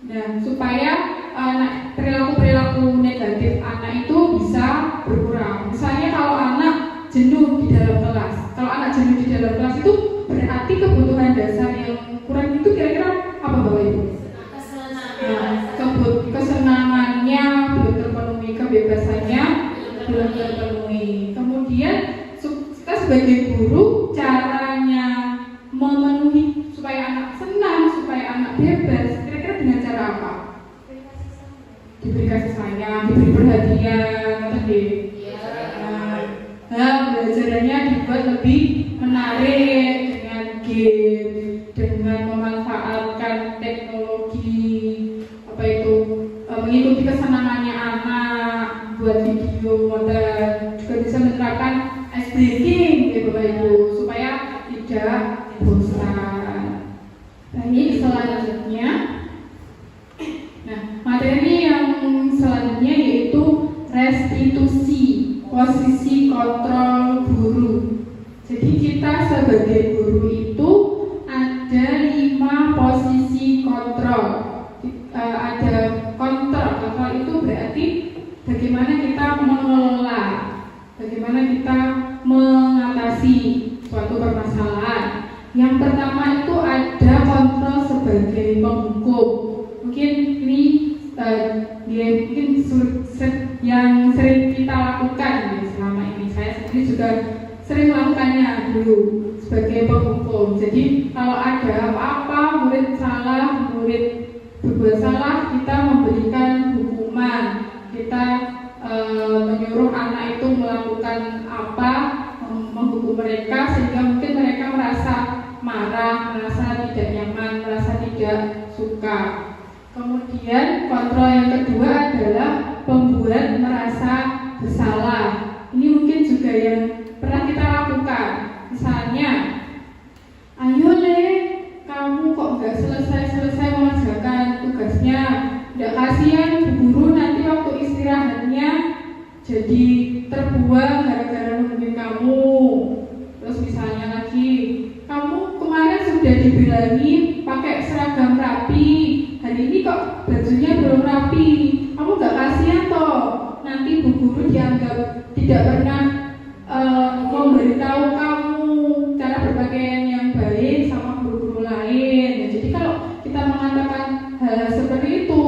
Nah, supaya perilaku-perilaku negatif anak itu bisa berkurang. Misalnya kalau anak jenuh di dalam kelas, itu berarti kebutuhan dasar yang kurang itu kira-kira apa Bapak Ibu? Kesenangannya belum terpenuhi, kebebasannya belum terpenuhi. Kemudian kita sebagai guru, caranya memenuhi supaya anak senang, supaya anak bebas, kira-kira dengan cara apa? Diberi kasih sayang, diberi perhatian, tadi. Belajarannya dibuat lebih menarik dengan game, dengan memanfaatkan teknologi, mengikuti kesenangannya anak, buat video model, juga bisa menerapkan ice breaking, ya Bapak Ibu, supaya tidak bosan. Baik, selanjutnya, nah materi yang selanjutnya yaitu restitusi, posisi kontrol guru. Jadi kita sebagai guru itu ada 5 posisi kontrol. Ada kontrol itu berarti bagaimana kita mengelola, bagaimana kita mengatasi mengatasi suatu permasalahan. Yang pertama itu ada kontrol sebagai penghukum. Mungkin ini yang sering kita lakukan selama ini. Saya sendiri juga sering melakukannya dulu sebagai penghukum. Jadi kalau ada apa-apa, murid salah, murid berbuat salah, kita memberikan hukuman. Kita menyuruh anak itu melakukan apa, menghukum mereka sehingga mungkin mereka merasa marah, merasa tidak nyaman, merasa tidak suka. Kemudian kontrol yang kedua adalah pembuat merasa bersalah. Ini mungkin juga yang pernah kita lakukan. Misalnya, ayo Le, kamu kok nggak selesai mengerjakan tugasnya? Nggak kasihan Bu Guru nanti waktu istirahatnya jadi terbuang gara-gara nungguin kamu. Terus misalnya lagi, kamu kemarin sudah dibilangi pakai seragam rapi, hari ini kok bajunya belum rapi. Kamu nggak kasihan toh? Nanti Bu Guru dianggap tidak pernah memberitahu kamu cara berpakaian yang baik sama guru-guru lain. Jadi kalau kita mengatakan hal seperti itu,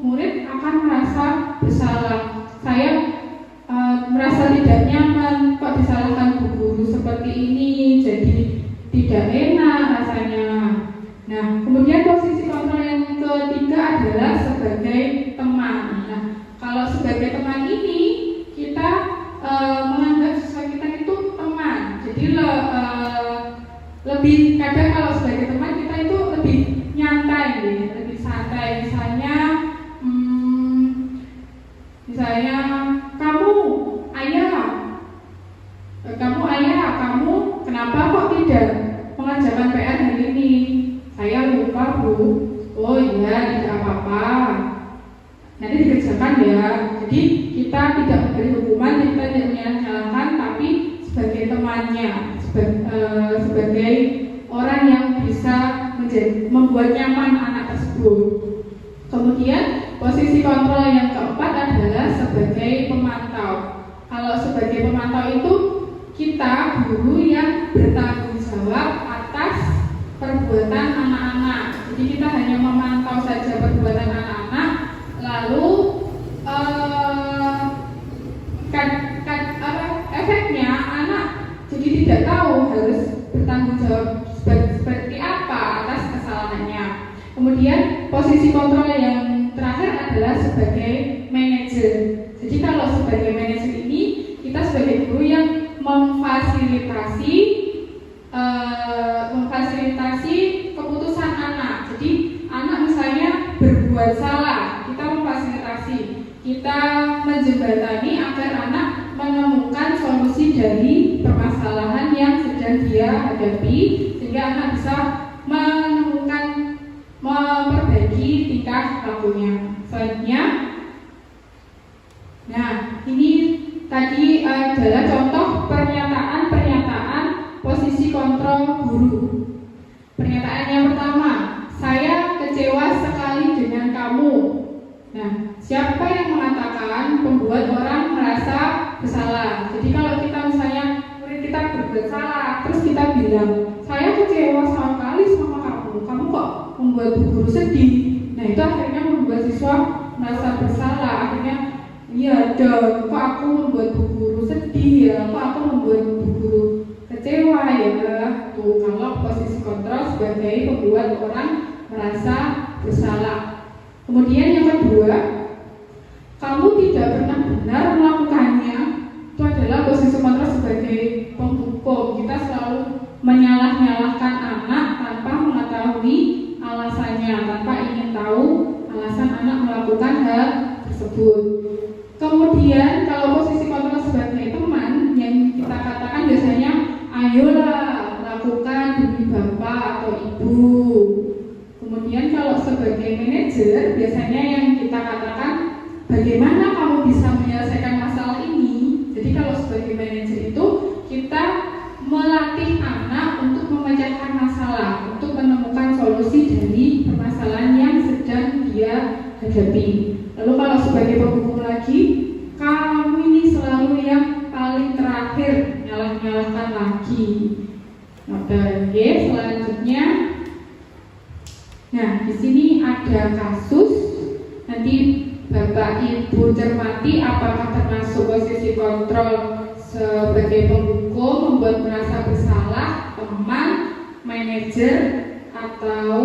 murid akan merasa bersalah. Saya merasa tidak nyaman kok disalahkan Bu Guru seperti ini, jadi tidak enak rasanya. Nah, kemudian posisi kontrol yang ketiga adalah sebagai teman. Nah, kalau sebagai teman ini kita menganggap siswa kita itu teman. Jadi lebih kadang kalau sebagai teman kita itu lebih nyantai, lebih santai. Misalnya kamu ayah, kamu kenapa kok tidak mengerjakan PR hari ini? Saya lupa Bu. Oh iya, tidak apa-apa. Nanti dikerjakan ya. Jadi kita tidak memberi hukuman, kita tidak menyalahkan, tapi sebagai temannya, sebagai orang yang bisa membuat nyaman anak tersebut. Kemudian posisi kontrol yang keempat adalah sebagai pemantau. Kalau sebagai pemantau itu kita guru yang bertanggung jawab atas perbuatan anak-anak. Jadi kita hanya memantau saja perbuatan anak-anak, lalu efeknya anak jadi tidak tahu harus bertanggung jawab seperti apa atas kesalahannya. Kemudian posisi kontrol yang terakhir adalah sebagai manajer. Jadi kalau sebagai manajer ini kita sebagai guru yang memfasilitasi keputusan anak. Jadi anak misalnya berbuat salah, kita memfasilitasi, kita menjembatani agar anak menemukan solusi dari permasalahan yang sedang dia hadapi, sehingga anak bisa memperbaiki tingkah lakunya. Selanjutnya, nah ini tadi adalah contoh pernyataan posisi kontrol guru. Pernyataan yang pertama, saya kecewa sekali dengan kamu. Nah, siapa yang mengatakan pembuat orang merasa bersalah? Jadi kalau kita misalnya murid kita berbuat salah, terus kita bilang, saya kecewa sekali sama kamu kok membuat Bu Guru sedih. Nah, itu akhirnya membuat siswa merasa bersalah. Akhirnya, iya dong, kok aku membuat Bu Guru sedih ya, kok aku membuat Bu Guru kecewa ya. Tuh, kalau posisi kontrol sebagai pembuat orang merasa bersalah. Kemudian yang kedua, kamu tidak pernah benar melakukannya. Itu adalah posisi kontrol sebagai penghukum. Kita selalu menyalah-nyalahkan anak tanpa mengetahui alasannya, tanpa ingin tahu alasan anak melakukan hal tersebut. Kemudian kalau posisi kontrol sebagai teman, yang kita katakan biasanya, ayolah lakukan demi bapak atau ibu. Kemudian kalau sebagai manajer, biasanya yang kita katakan, bagaimana kamu bisa menyelesaikan masalah ini. Jadi kalau sebagai manajer itu kita melatih anak untuk memecahkan masalah, untuk menemukan solusi dari permasalahan yang sedang dia hadapi. Lalu kalau sebagai penghukum lagi, kamu ini selalu yang paling terakhir, nyalahkan lagi. lagi. Oke, selanjutnya. Nah, di sini ada kasus. Nanti Bapak Ibu cermati apakah termasuk posisi kontrol sebagai penghukum, membuat merasa bersalah, teman, manajer, atau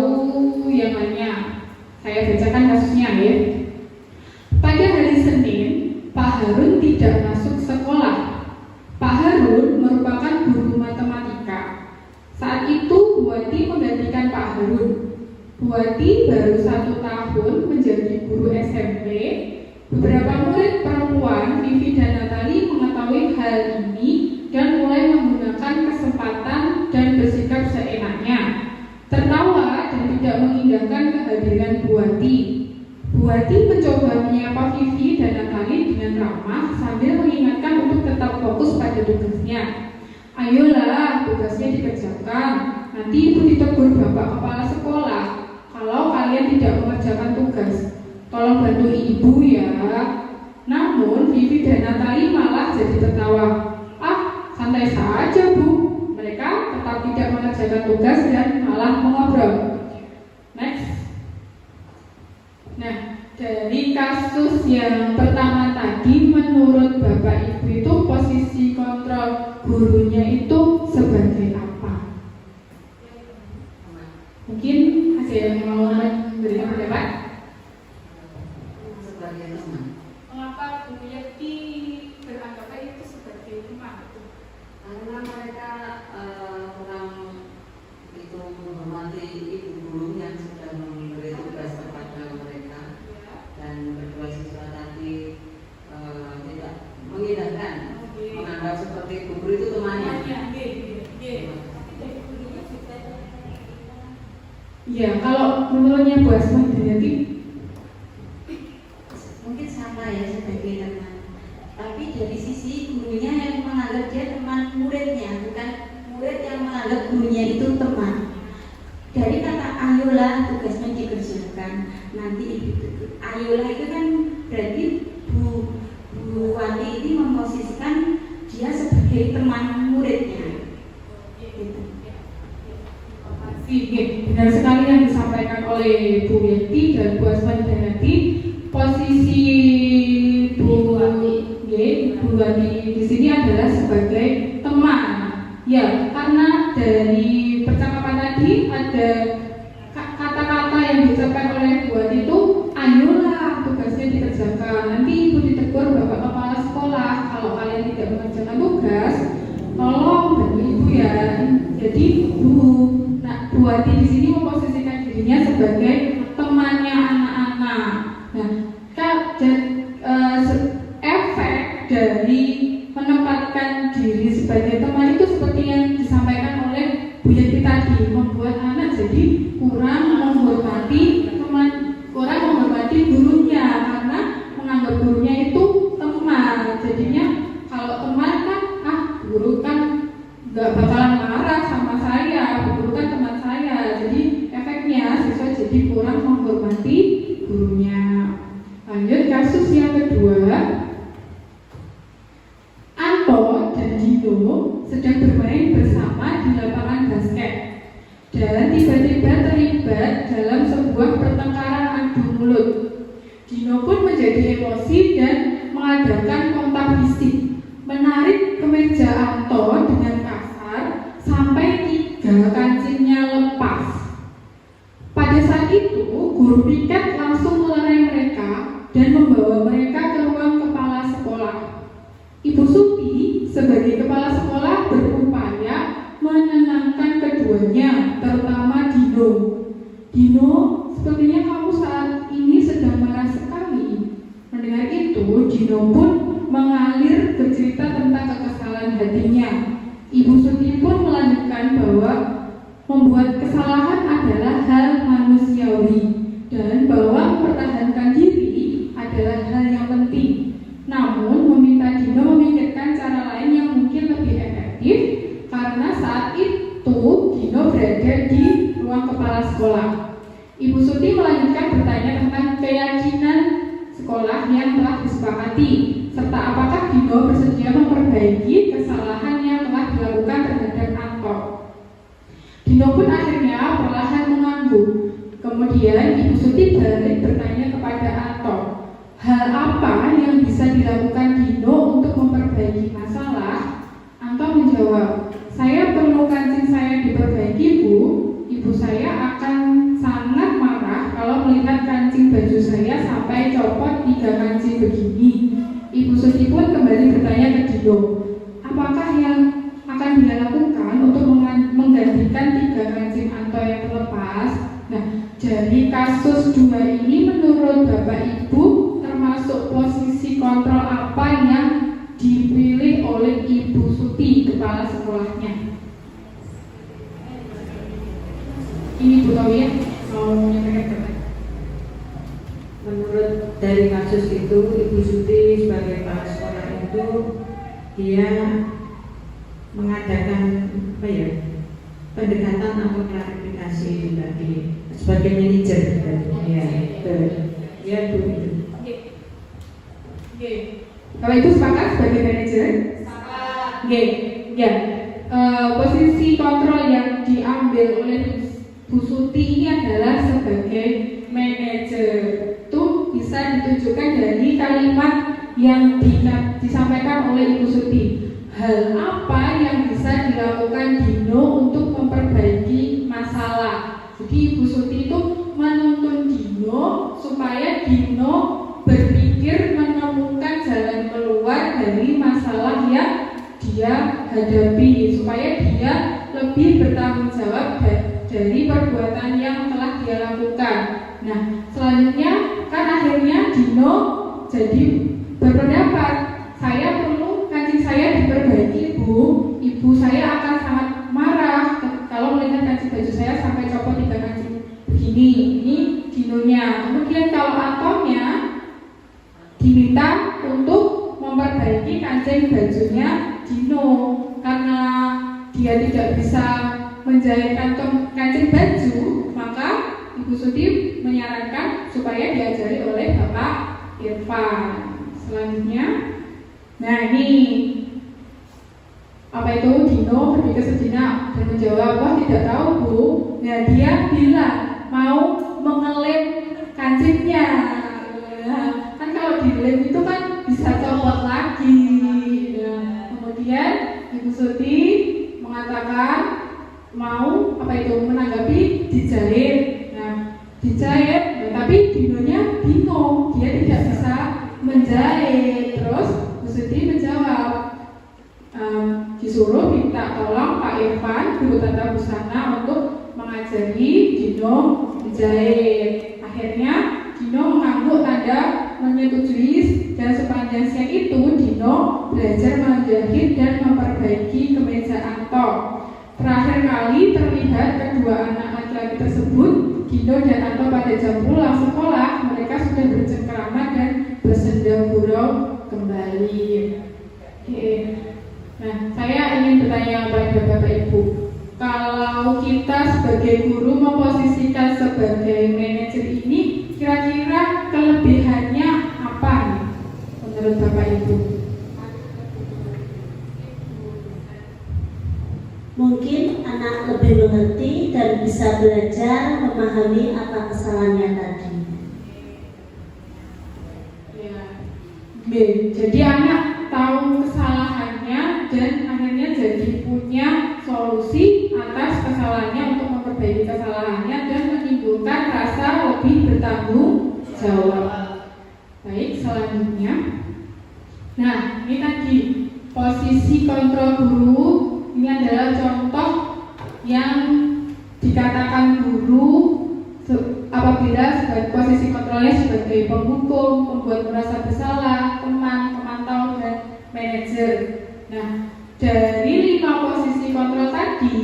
yang lainnya. Saya bacakan kasusnya ya. Pada hari Senin, Pak Harun tidak masuk sekolah. Pak Harun merupakan guru matematika. Saat itu Bu Wati menggantikan Pak Harun. Bu Wati baru 1 tahun menjadi guru SMP. Beberapa murid perempuan, Vivi dan Natali, mengetahui hal ini dan mulai menggunakan kesempatan dan bersikap seenaknya, tertawa dan tidak mengindahkan kehadiran Bu Wati. Bu Wati mencoba menyapa Vivi dan Natali dengan ramah sambil mengingatkan untuk tetap fokus pada tugasnya. Ayolah, tugasnya dikerjakan. Nanti Ibu ditegur Bapak Kepala Sekolah kalau kalian tidak mengerjakan tugas. Tolong bantu Ibu ya. Namun Vivi dan Natali malah jadi tertawa. Ah, santai saja Bu. Mereka tetap tidak mengerjakan tugas dan malah mengobrol. Next. Nah, dari kasus yang pertama tadi, menurut Bapak Ibu itu posisi kontrol gurunya itu sebagai apa? Mungkin ada yang mau memberikan pendapat? Sebagai teman. Mengapa Bu Yati beranggap itu sebagai teman? Karena mereka kurang itu menghormati ibu guru yang sudah memberi tugas kepada mereka, dan kedua siswa tadi tidak mengindahkan, menganggap seperti ibu guru itu temannya. Ya, kalau menurutnya Bu Asma Dayati Mungkin sama ya sebagai teman. Tapi dari sisi gurunya yang menganggap dia teman muridnya, bukan murid yang menganggap gurunya itu teman. Dari kata ayolah tugasnya dikerjakan. Nanti ayolah itu kan berarti Bu Wati ini memposisikan dia sebagai teman muridnya. Gitu. Benar sekali yang disampaikan oleh Bu Yati dan Bu Asma Dayati. Posisi Bu Wati di sini adalah sebagai teman. Ya, karena dari percakapan tadi ada kata-kata yang diucapkan oleh Bu Wati itu, ayolah tugasnya dikerjakan. Nanti Ibu ditegur Bapak Kepala Sekolah kalau kalian tidak mengerjakan tugas. Tolong bantu Ibu ya. Jadi Bu Wati di sini memposisikan dirinya sebagai temannya anak-anak. Nah, efek dari menempatkan diri sebagai teman itu seperti yang disampaikan oleh Bu Yati tadi, membuat anak jadi kurang menghormati gurunya karena menganggap gurunya itu teman. Jadinya kalau teman kan, guru kan nggak bakalan marah sama saya, guru kan teman saya. Jadi efeknya siswa jadi kurang menghormati gurunya. Lanjut kasus yang kedua. Anto dan Dino sedang bermain bersama di lapangan basket dan tiba-tiba terlibat dalam sebuah pertengkaran adu mulut. Dino pun menjadi emosi dan mengadakan kontak fisik, menarik kemeja Anto dengan kasar sampai 3 kancingnya lepas. Pada saat itu, guru piket langsung melerai mereka dan membawa mereka ke ruang kepala sekolah. Ibu Suti sebagai kepala sekolah berupaya menenangkan keduanya, terutama Dino. Dino, sepertinya kamu saat ini sedang marah sekali. Mendengar itu, Dino pun mengalir bercerita tentang kekesalan hatinya. Ibu Suti pun melanjutkan bahwa membuat kesalahan adalah hal manusiawi dan bahwa mempertahankan diri adalah hal yang penting. Namun meminta Dino memikirkan cara lain yang mungkin lebih efektif karena saat itu Dino berada di ruang kepala sekolah. Ibu Suti melanjutkan bertanya tentang keyakinan sekolah yang telah disepakati serta apakah Dino bersedia memperbaiki kesalahan yang telah dilakukan terhadap pun akhirnya perlahan mengangguk. Kemudian Ibu Suti balik bertanya kepada Anto, hal apa yang bisa dilakukan Dino untuk memperbaiki masalah? Anto menjawab, saya perlu kancing saya diperbaiki, Bu. Ibu saya akan sangat marah kalau melihat kancing baju saya sampai copot 3 kancing begini. Ibu Suti pun kembali bertanya ke Dino, apakah yang akan dia lakukan untuk menggantikan 3 kancing Anto yang terlepas? Nah, dari kasus 2 ini menurut Bapak Ibu termasuk posisi kontrol apa yang dipilih oleh Ibu Suti, kepala sekolahnya? Ini Bu Tawiyah mau menyampaikan. Menurut dari kasus itu, Ibu Suti sebagai kepala sekolah itu dia mengadakan pendekatan atau klarifikasi tadi sebagai manajer ya Bu itu. Kalau itu sepakat sebagai manajer? Sepakat. Ya. Posisi kontrol yang diambil oleh Bu Suti ini adalah sebagai manajer. Itu bisa ditujukan dari kalimat yang disampaikan oleh Ibu Suti. Hal apa yang bisa dilakukan Dino untuk memperbaiki masalah? Jadi Ibu Suti itu menuntun Dino supaya Dino berpikir menemukan jalan keluar dari masalah yang dia hadapi, supaya dia lebih bertanggung jawab dari perbuatan yang telah dia lakukan. Nah, selanjutnya kan akhirnya Dino jadi berpendapat, saya perlu kancing saya diperbaiki, Bu. Ibu saya akan sangat marah kalau melihat kancing baju saya sampai copot 3 kancing begini. Ini Dinonya. Kemudian kalau Antonya diminta untuk memperbaiki kancing bajunya Dino, karena dia tidak bisa menjahit kancing baju, maka Ibu Suti menyarankan supaya diajari oleh Bapak Irfan. Selanjutnya, nah ini apa itu? Dino berpikir sejenak dan menjawab, wah tidak tahu, Bu. Nah, dia bilang mau mengelem kancingnya. Nah, kan kalau dilem itu kan bisa copot lagi. Nah, kemudian Ibu Suti mengatakan mau apa itu menanggapi dijahit. Nah, dijahit, tapi Dinonya bingung, dia tidak bisa menjahit. Terus Bu Suti menjawab, disuruh minta tolong Pak Irfan, guru tata busana, untuk mengajari Dino menjahit. Akhirnya Dino mengangguk tanda menyetujui, dan sepanjang siang itu Dino belajar menjahit dan memperbaiki kemeja Anto. Terakhir kali terlihat kedua anak laki-laki tersebut, Dino dan Anto, pada jam pulang sekolah. Mereka sudah bercengkrama dan bersenda gurau kembali. Oke. Nah, saya ingin bertanya kepada Bapak Ibu, kalau kita sebagai guru memposisikan sebagai manajer ini, kira-kira kelebihannya apa nih, menurut Bapak Ibu? Mungkin anak lebih mengerti dan bisa belajar memahami apa kesalahannya tadi. Jadi anak tahu kesalahannya dan akhirnya jadi punya solusi atas kesalahannya untuk memperbaiki kesalahannya dan menimbulkan rasa lebih bertanggung jawab. Baik, selanjutnya. Nah, ini tadi posisi kontrol guru. Ini adalah contoh yang dikatakan guru apabila sebagai posisi kontrolnya sebagai penghukum, pembuat merasa bersalah, teman, pemantau, dan manajer. Nah, dari 5 posisi kontrol tadi,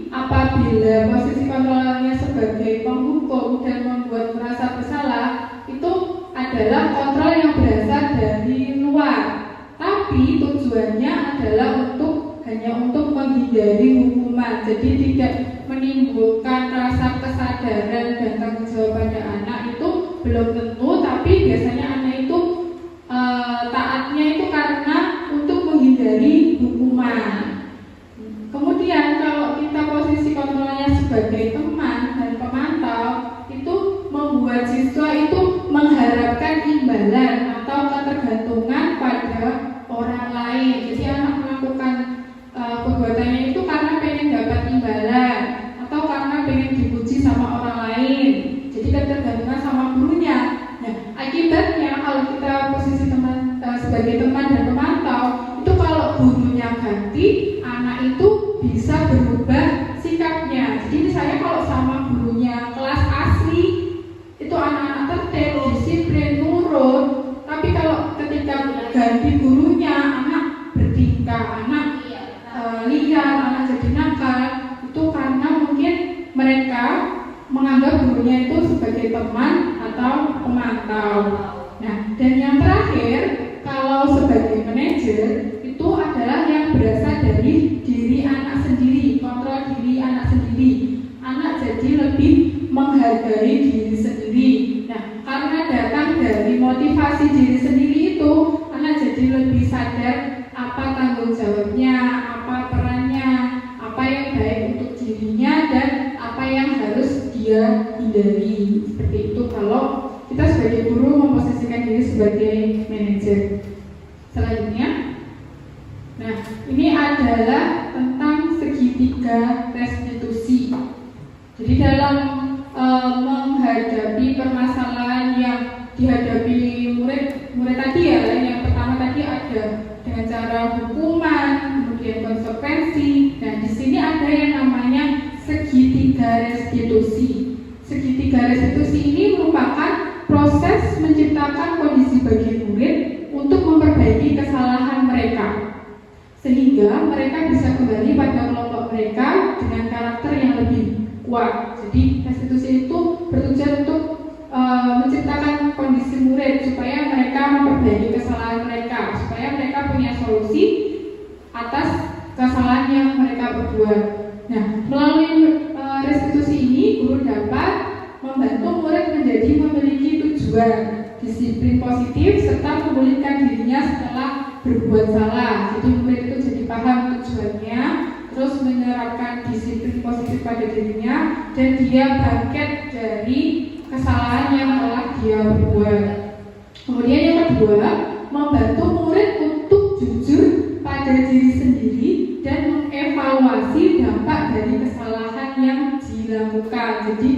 apabila posisi kontrolnya sebagai penghukum dan membuat merasa bersalah, itu adalah kontrol yang berasal dari luar. Tapi tujuannya adalah hanya untuk menghindari hukuman. Jadi tidak menimbulkan rasa kesadaran dan tanggung jawab pada anak, itu belum tentu, tapi biasanya anak itu taatnya itu karena untuk menghindari hukuman. Kemudian kalau kita posisi kontrolnya sebagai teman dan pemantau itu membuat siswa itu mengharapkan imbalan atau ketergantungan pada orang lain. Jadi anak melakukan perbuatannya itu karena pengen dapat imbalan atau karena pengen dipuji sama orang lain. Jadi ketergantungan sama gurunya. Nah, akibatnya kalau kita posisi teman sebagai teman dan pemantau itu kalau gurunya ganti, anak itu bisa berubah sikapnya. Jadi misalnya kalau sama gurunya kelas asli itu anak-anak tertib, disiplin, nurut. Tapi kalau ketika ganti gurunya, anak bertingkah, anak liar, anak jadi nakal, itu karena mungkin mereka menganggap gurunya itu sebagai teman atau pemantau. Nah, dan yang terakhir, kalau sebagai manajer itu adalah yang berasal dari diri anak sendiri, kontrol diri anak sendiri. Anak jadi lebih menghargai diri sendiri. Nah, karena datang dari motivasi diri sendiri itu, anak jadi lebih sadar apa tanggung jawabnya, apa perannya, apa yang baik untuk dirinya dan apa yang harus dia hindari. Seperti itu kalau kita sebagai guru memposisikan diri sebagai manajer. Selanjutnya, nah ini adalah tentang segitiga restitusi. Jadi dalam menghadapi permasalahan yang dihadapi murid tadi ya, yang pertama tadi ada dengan cara hukuman, kemudian konsekuensi. Nah, di sini ada yang namanya segitiga restitusi. Segitiga restitusi ini merupakan proses menciptakan kondisi bagi murid untuk memperbaiki kesalahan mereka, sehingga mereka bisa kembali pada kelompok mereka dengan karakter yang lebih kuat. Jadi restitusi itu bertujuan untuk menciptakan kondisi murid supaya mereka memperbaiki kesalahan mereka, supaya mereka punya solusi atas kesalahan yang mereka perbuat. Nah, melalui restitusi ini guru dapat membantu murid menjadi memiliki tujuan, disiplin positif, serta memulihkan dirinya setelah berbuat salah. Jadi murid itu jadi paham tujuannya, terus menerapkan disiplin positif pada dirinya, dan dia bangkit dari kesalahan yang telah dia perbuat. Kemudian yang kedua, membantu murid untuk jujur pada diri sendiri dan mengevaluasi dampak dari kesalahan yang dilakukan. Jadi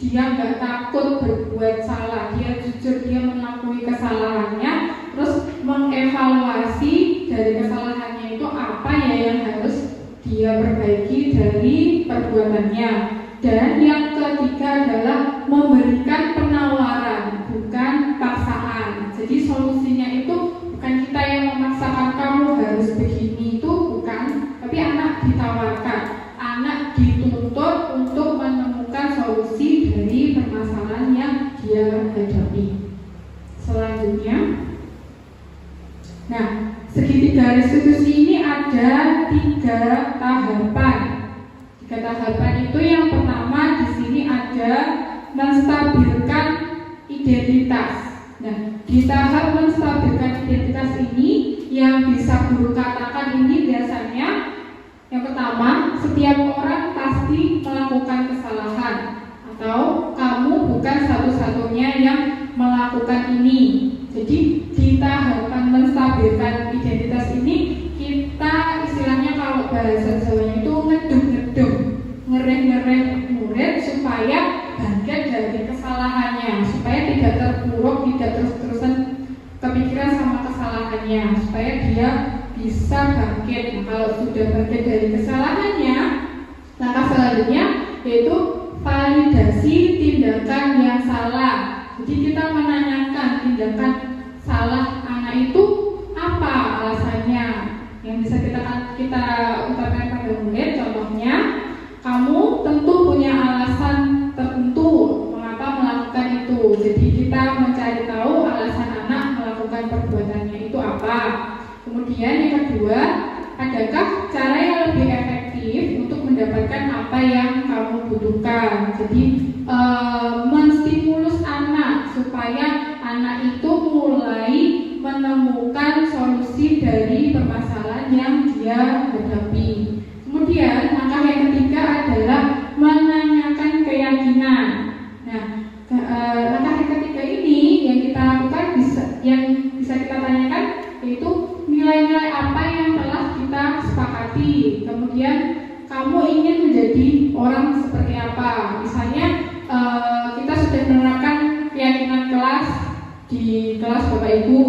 dia nggak takut berbuat salah, dia jujur, dia mengakui kesalahannya, terus mengevaluasi dari kesalahannya itu apa ya yang harus dia perbaiki dari perbuatannya. Dan yang ketiga adalah memberikan penawaran, bukan paksaan. Jadi solusinya itu bukan kita yang memaksakan kamu harus begini, itu bukan, tapi anak ditawarkan, anak dituntut untuk menemukan solusi dari permasalahan yang dia hadapi. Selanjutnya, nah, segitiga restitusi ini ada 3 tahapan. 3 tahapan itu yang pertama di sini ada menstabilkan identitas. Nah, di tahap menstabilkan identitas ini yang bisa guru katakan ini biasanya yang pertama, setiap orang pasti melakukan kesalahan atau kamu bukan satu-satunya yang melakukan ini. Jadi di tahapan menstabilkan identitas ini kita istilahnya kalau bahasa Jawanya itu ngedung-ngedung, ngereh-ngereh murid supaya bangkit dari kesalahannya, supaya tidak terpuruk, tidak terus-terusan kepikiran sama kesalahannya, supaya dia bisa bangkit. Nah, kalau sudah bangkit dari kesalahannya, langkah selanjutnya yaitu validasi tindakan yang salah. Jadi kita menanyakan tindakan salah anak itu apa alasannya, yang bisa kita utarakan pada murid. Contohnya, kamu tentu punya alasan tertentu mengapa melakukan itu. Jadi kita mencari tahu alasan anak melakukan perbuatannya itu apa. Kemudian yang kedua, adakah cara yang lebih efektif untuk mendapatkan apa yang kamu butuhkan. Jadi menstimulus anak supaya anak itu mulai menemukan solusi dari permasalahan yang dia hadapi. Kemudian langkah yang ketiga adalah menanyakan orang seperti apa. Misalnya kita sudah menerapkan keyakinan kelas di kelas Bapak Ibu.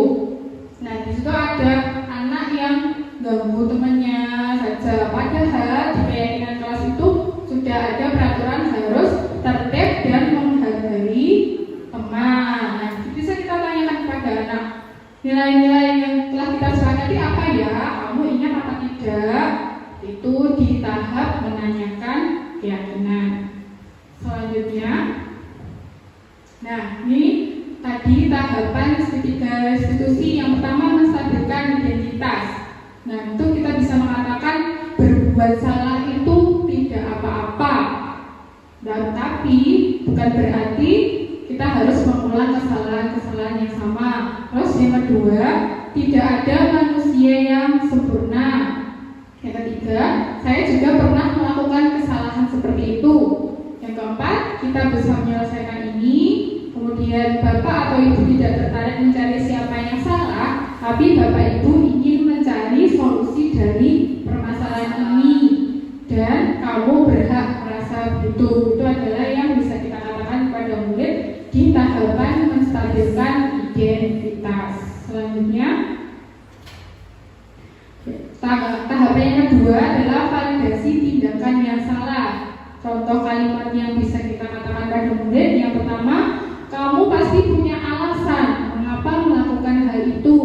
Nah, di situ ada anak yang ganggu temannya saja. Padahal di keyakinan kelas itu sudah ada peraturan harus tertib dan menghargai teman. Nah, bisa kita tanyakan kepada anak, nilai-nilai yang telah kita sepakati apa ya? Kamu ingat apa tidak? Itu di tahap menanyakan keyakinan. Selanjutnya, nah ini tadi tahapan ketiga institusi. Yang pertama, menstabilkan identitas. Nah, itu kita bisa mengatakan berbuat salah itu tidak apa-apa. Dan tapi bukan berarti kita harus mengulang kesalahan-kesalahan yang sama. Terus yang kedua, tidak ada manusia yang sempurna. Yang ketiga, saya juga pernah melakukan kesalahan seperti itu. Yang keempat, kita bisa menyelesaikan ini. Kemudian Bapak atau Ibu tidak tertarik mencari siapa yang salah, tapi Bapak Ibu ingin mencari solusi dari permasalahan ini. Dan kamu berhak merasa butuh. Itu adalah yang bisa kita katakan kepada murid di tahapan menstabilkan identitas. Selanjutnya, tahapan yang kedua adalah validasi tindakan yang salah. Contoh kalimat yang bisa kita katakan pada murid, yang pertama, kamu pasti punya alasan mengapa melakukan hal itu.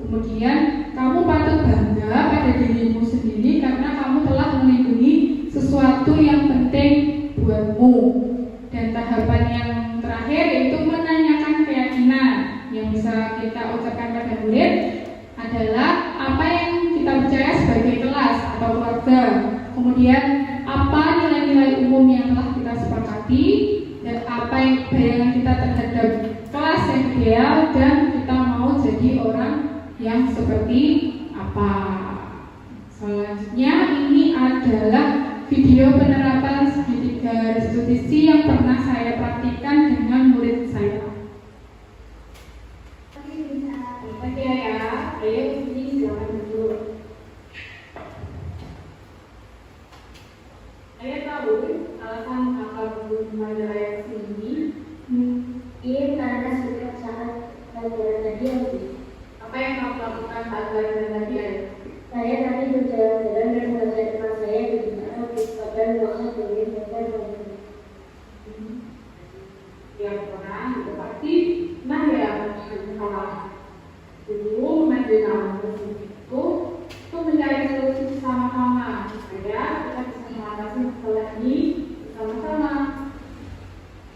Kemudian, kamu patut bangga pada dirimu sendiri karena kamu telah melindungi sesuatu yang penting buatmu. Dan tahapan yang terakhir yaitu menanyakan keyakinan. Yang bisa kita ucapkan pada murid adalah apa yang kita percaya sebagai kelas atau keluarga. Kemudian apa nilai-nilai umum yang telah kita sepakati, dan apa yang bayangan kita terhadap kelas yang ideal, dan kita mau jadi orang yang seperti apa. Selanjutnya, ini adalah video penerapan segitiga restitusi yang pernah saya praktikkan dengan murid saya. Oke ya, ayo ini silakan dulu. Saya tahu alasan kakak mengajar saya kesini. Iya, karena sudah sangat pelajaran tadi lebih. Apa yang kamu lakukan saat belajar tadi? Saya tadi berjalan-jalan dan melihat teman saya di mana disebabkan ruangan beli dan Ya pernah, itu pasti. Nah ya, kalau dulu mengajar itu mencari solusi sama-sama supaya kita bisa mengatasi masalah ini bersama-sama.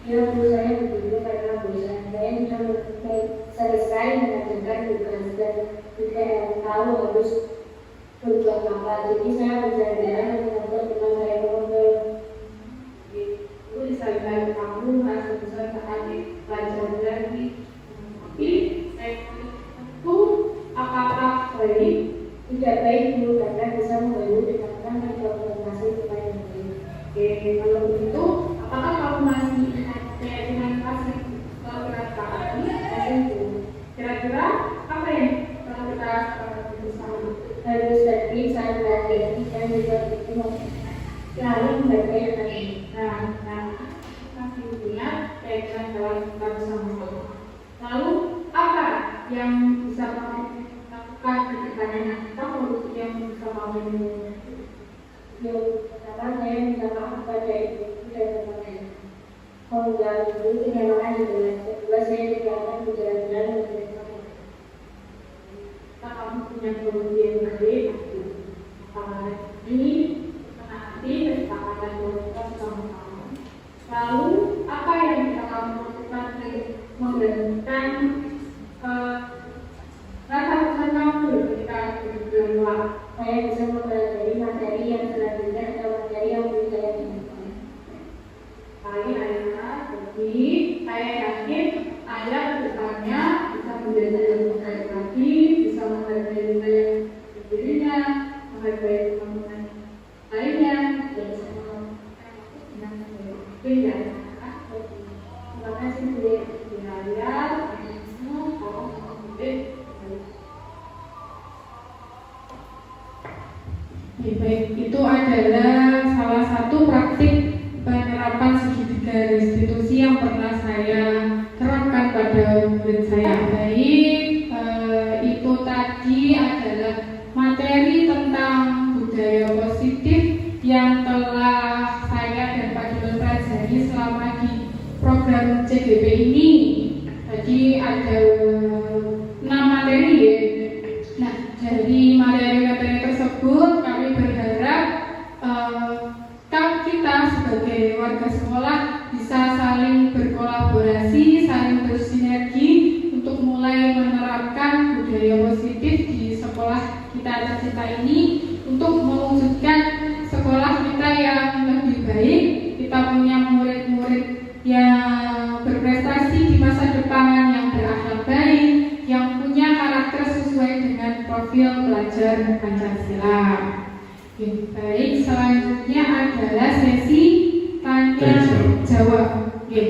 Ya, guru saya begitu karena bosan. Saya sudah selesai mengajarkan tugas dan tidak tahu harus berbuat apa. Jadi saya berjalan-jalan mengajak teman saya ngobrol. Itu bisa kamu merasa besar saat belajar lagi. Tapi itu apa-apa baik? Tidak baik dulu karena bisa mengganggu tindakan dan komunikasi dengan yang lain. Oke, kalau begitu, apakah kamu masih ingat keyakinan pasti kalau kita sepakati? Kira-kira apa yang kalau kita sepakati bersama? Harus tadi saat belajar dan juga bertemu lalu membaca yang tadi. Nah, masih ingat keyakinan kalau kita bersama. Lalu apa yang bisa kamu lakukan ketika kamu yang bisa kamu Yang pertama saya minta maaf kepada ibu dan teman-teman. Kalau nggak dulu terima kasih jelas. Kedua saya tidak akan berjalan-jalan dengan kamu. Kamu punya kondisi yang baik, ini menaati kesepakatan kita bersama-sama. Lalu apa yang bisa kamu lakukan untuk menggantikan rasa bosan kamu ketika berjalan luar? Saya bisa mempelajari materi yang selanjutnya atau materi yang belum saya inginkan. Baik Ayah, jadi saya yakin Ayah kedepannya bisa menjadi lebih baik lagi, bisa mempelajari kita sebagai warga sekolah bisa saling berkolaborasi, saling bersinergi untuk mulai menerapkan budaya positif di sekolah kita tercinta ini untuk mewujudkan sekolah kita yang lebih baik, kita punya murid-murid yang berprestasi di masa depan, yang berakhlak baik, yang punya karakter sesuai dengan profil pelajar Pancasila. Oke, baik, selanjutnya adalah sesi tanya jawab. Oke.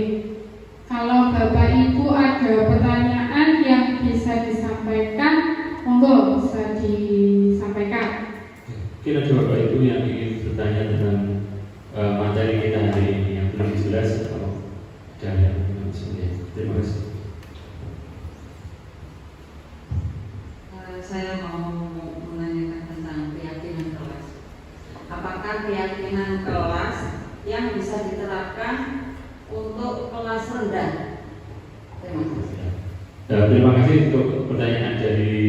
Kalau Bapak Ibu ada pertanyaan yang bisa disampaikan, monggo bisa disampaikan. Mungkin ada Bapak Ibu yang ingin bertanya tentang materi kita hari ini yang belum jelas atau ada yang belum jelas. Terima kasih. Saya mau menanyakan tentang keyakinan kelas. Apakah keyakinan kelas yang bisa diterapkan untuk kelas rendah? Terima kasih. Terima kasih untuk pertanyaan dari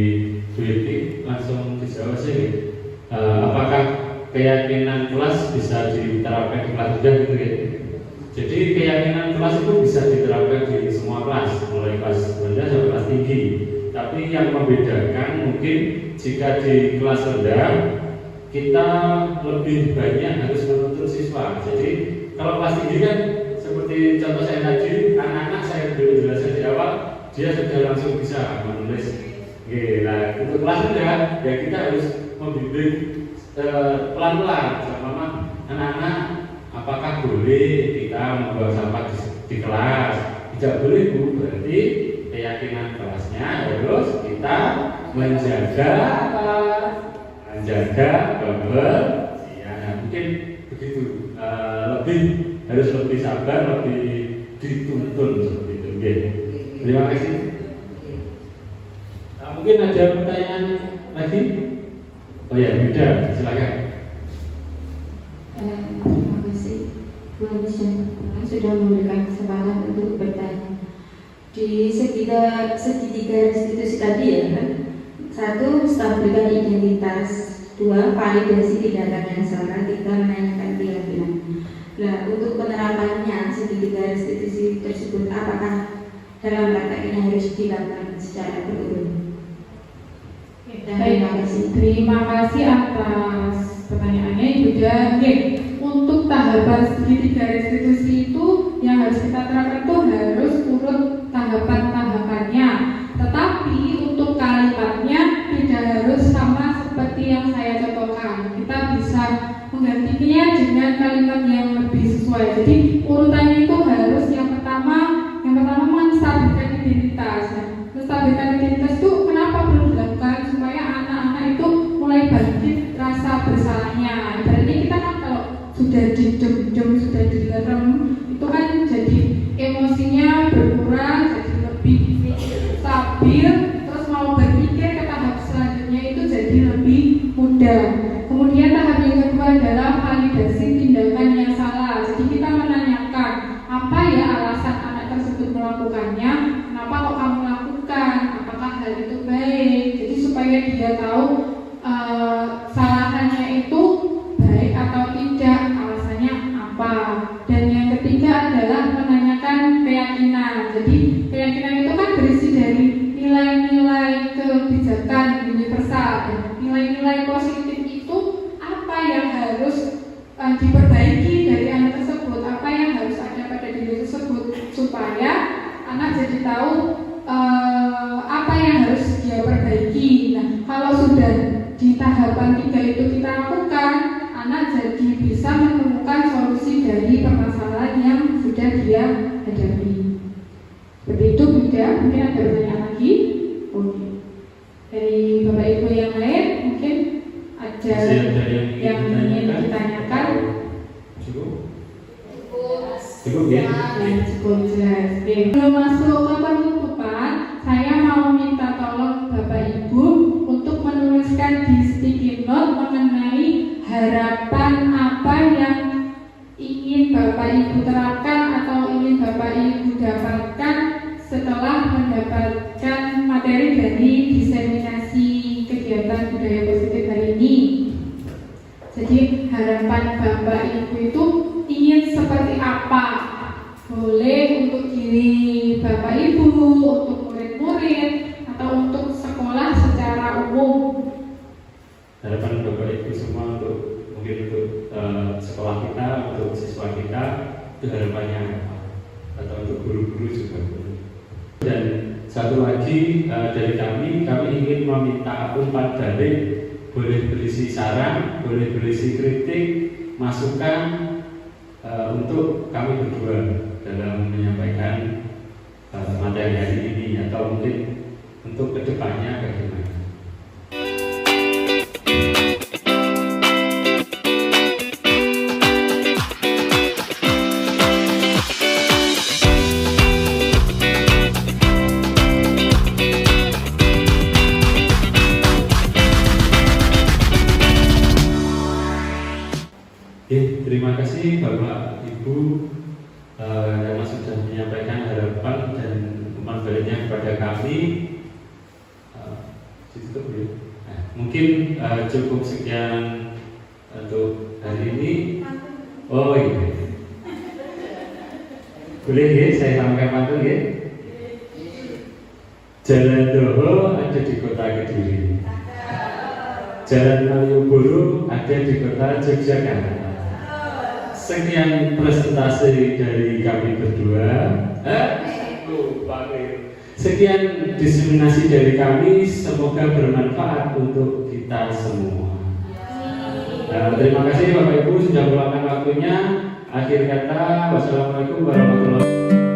Bu Yeti. Langsung dijawab sih. Apakah keyakinan kelas bisa diterapkan di kelas rendah gitu ya? Jadi keyakinan kelas itu bisa diterapkan di semua kelas, mulai kelas rendah sampai kelas tinggi. Tapi yang membedakan mungkin jika di kelas rendah kita lebih banyak harus menuntut siswa. Jadi kalau kelas tinggi kan seperti contoh saya tadi, anak-anak saya beri penjelasan di awal, dia sudah langsung bisa menulis. Nah, untuk kelas rendah ya kita harus membimbing pelan-pelan. Sama anak-anak, apakah boleh kita membawa sampah di kelas? Tidak boleh Bu, berarti keyakinan kelasnya harus kita menjaga kebersihan. Mungkin begitu. Harus lebih sabar, lebih dituntun seperti itu. Terima kasih. Mungkin ada pertanyaan lagi? Oh ya, Yuda, silakan. Terima kasih Bu Anisha sudah memberikan kesempatan untuk bertanya. Di segitiga restitusi tadi ya kan, 1 stabilkan identitas, 2 validasi tindakan yang salah, 3 menanyakan keyakinan. Nah, untuk penerapannya segitiga restitusi tersebut apakah dalam praktek ini harus dilakukan secara berurut? Terima kasih atas pertanyaannya Yuda. Untuk tahapan segitiga restitusi itu yang harus kita terapkan itu harus urut tahapan-tahapannya. Tetapi untuk kalimatnya tidak harus sama seperti yang saya contohkan. Kita bisa menggantinya dengan kalimat yang lebih sesuai. Jadi urutannya itu harus yang pertama menstabilkan identitas. Menstabilkan identitas itu kenapa perlu dilakukan? Supaya anak-anak itu mulai bangkit rasa bersalahnya. Berarti kita kan kalau sudah didem, sudah dilerem, itu kan jadi emosinya berkurang, jadi lebih stabil, terus mau berpikir ke tahap selanjutnya itu jadi lebih mudah. Kemudian tahap yang kedua adalah validasi tindakan yang salah. Jadi kita menanyakan apa ya alasan anak tersebut melakukannya, kenapa kok kamu lakukan, apakah hal itu baik. Jadi supaya dia tahu salahannya itu baik atau tidak, alasannya apa. Dan yang ketiga adalah menanyakan keyakinan. Jadi keyakinan itu kan berisi dari nilai-nilai kebijakan universal. Nilai-nilai positif itu apa yang harus diperbaiki dari anak tersebut, apa yang harus ada pada diri tersebut, supaya anak jadi tahu apa yang harus dia perbaiki. Nah, kalau sudah di tahapan 3 itu kita lakukan, anak jadi bisa menemukan solusi dari permasalahan yang sudah dia hadapi. Seperti itu Bunda, mungkin ada pertanyaan lagi? Oke. Dari Bapak Ibu yang lain mungkin ada yang ingin ditanyakan? Cukup ya? Cukup jelas. Sebelum masuk ke penutupan, saya mau minta tolong Bapak Ibu untuk menuliskan di sticky note mengenai harapan apa yang ingin Bapak Ibu terapkan atau ingin Bapak Ibu dapatkan setelah mendapatkan materi dari diseminasi kegiatan budaya positif hari ini. Jadi harapan harapan Bapak Ibu itu ingin seperti apa? Boleh untuk diri Bapak Ibu, untuk murid-murid, atau untuk sekolah secara umum. Harapan Bapak Ibu semua untuk mungkin untuk sekolah kita, untuk siswa kita, itu harapannya apa? Atau untuk guru-guru juga boleh. Dan satu lagi dari kami ingin meminta umpan balik, boleh berisi saran, boleh berisi kritik, masukan untuk kami berdua dalam menyampaikan materi hari ini, atau mungkin untuk kedepannya bagaimana. Terima kasih Bapak Ibu yang sudah menyampaikan harapan dan umpan baliknya kepada kami. Mungkin cukup sekian untuk hari ini. Oh iya, boleh ya saya sampaikan pantun ya. Jalan Doho ada di kota Kediri, Jalan Malioboro ada di kota Yogyakarta. Sekian presentasi dari kami berdua. Sekian diseminasi dari kami, semoga bermanfaat untuk kita semua. Terima kasih Bapak Ibu sudah meluangkan waktunya. Akhir kata, wassalamualaikum warahmatullahi wabarakatuh.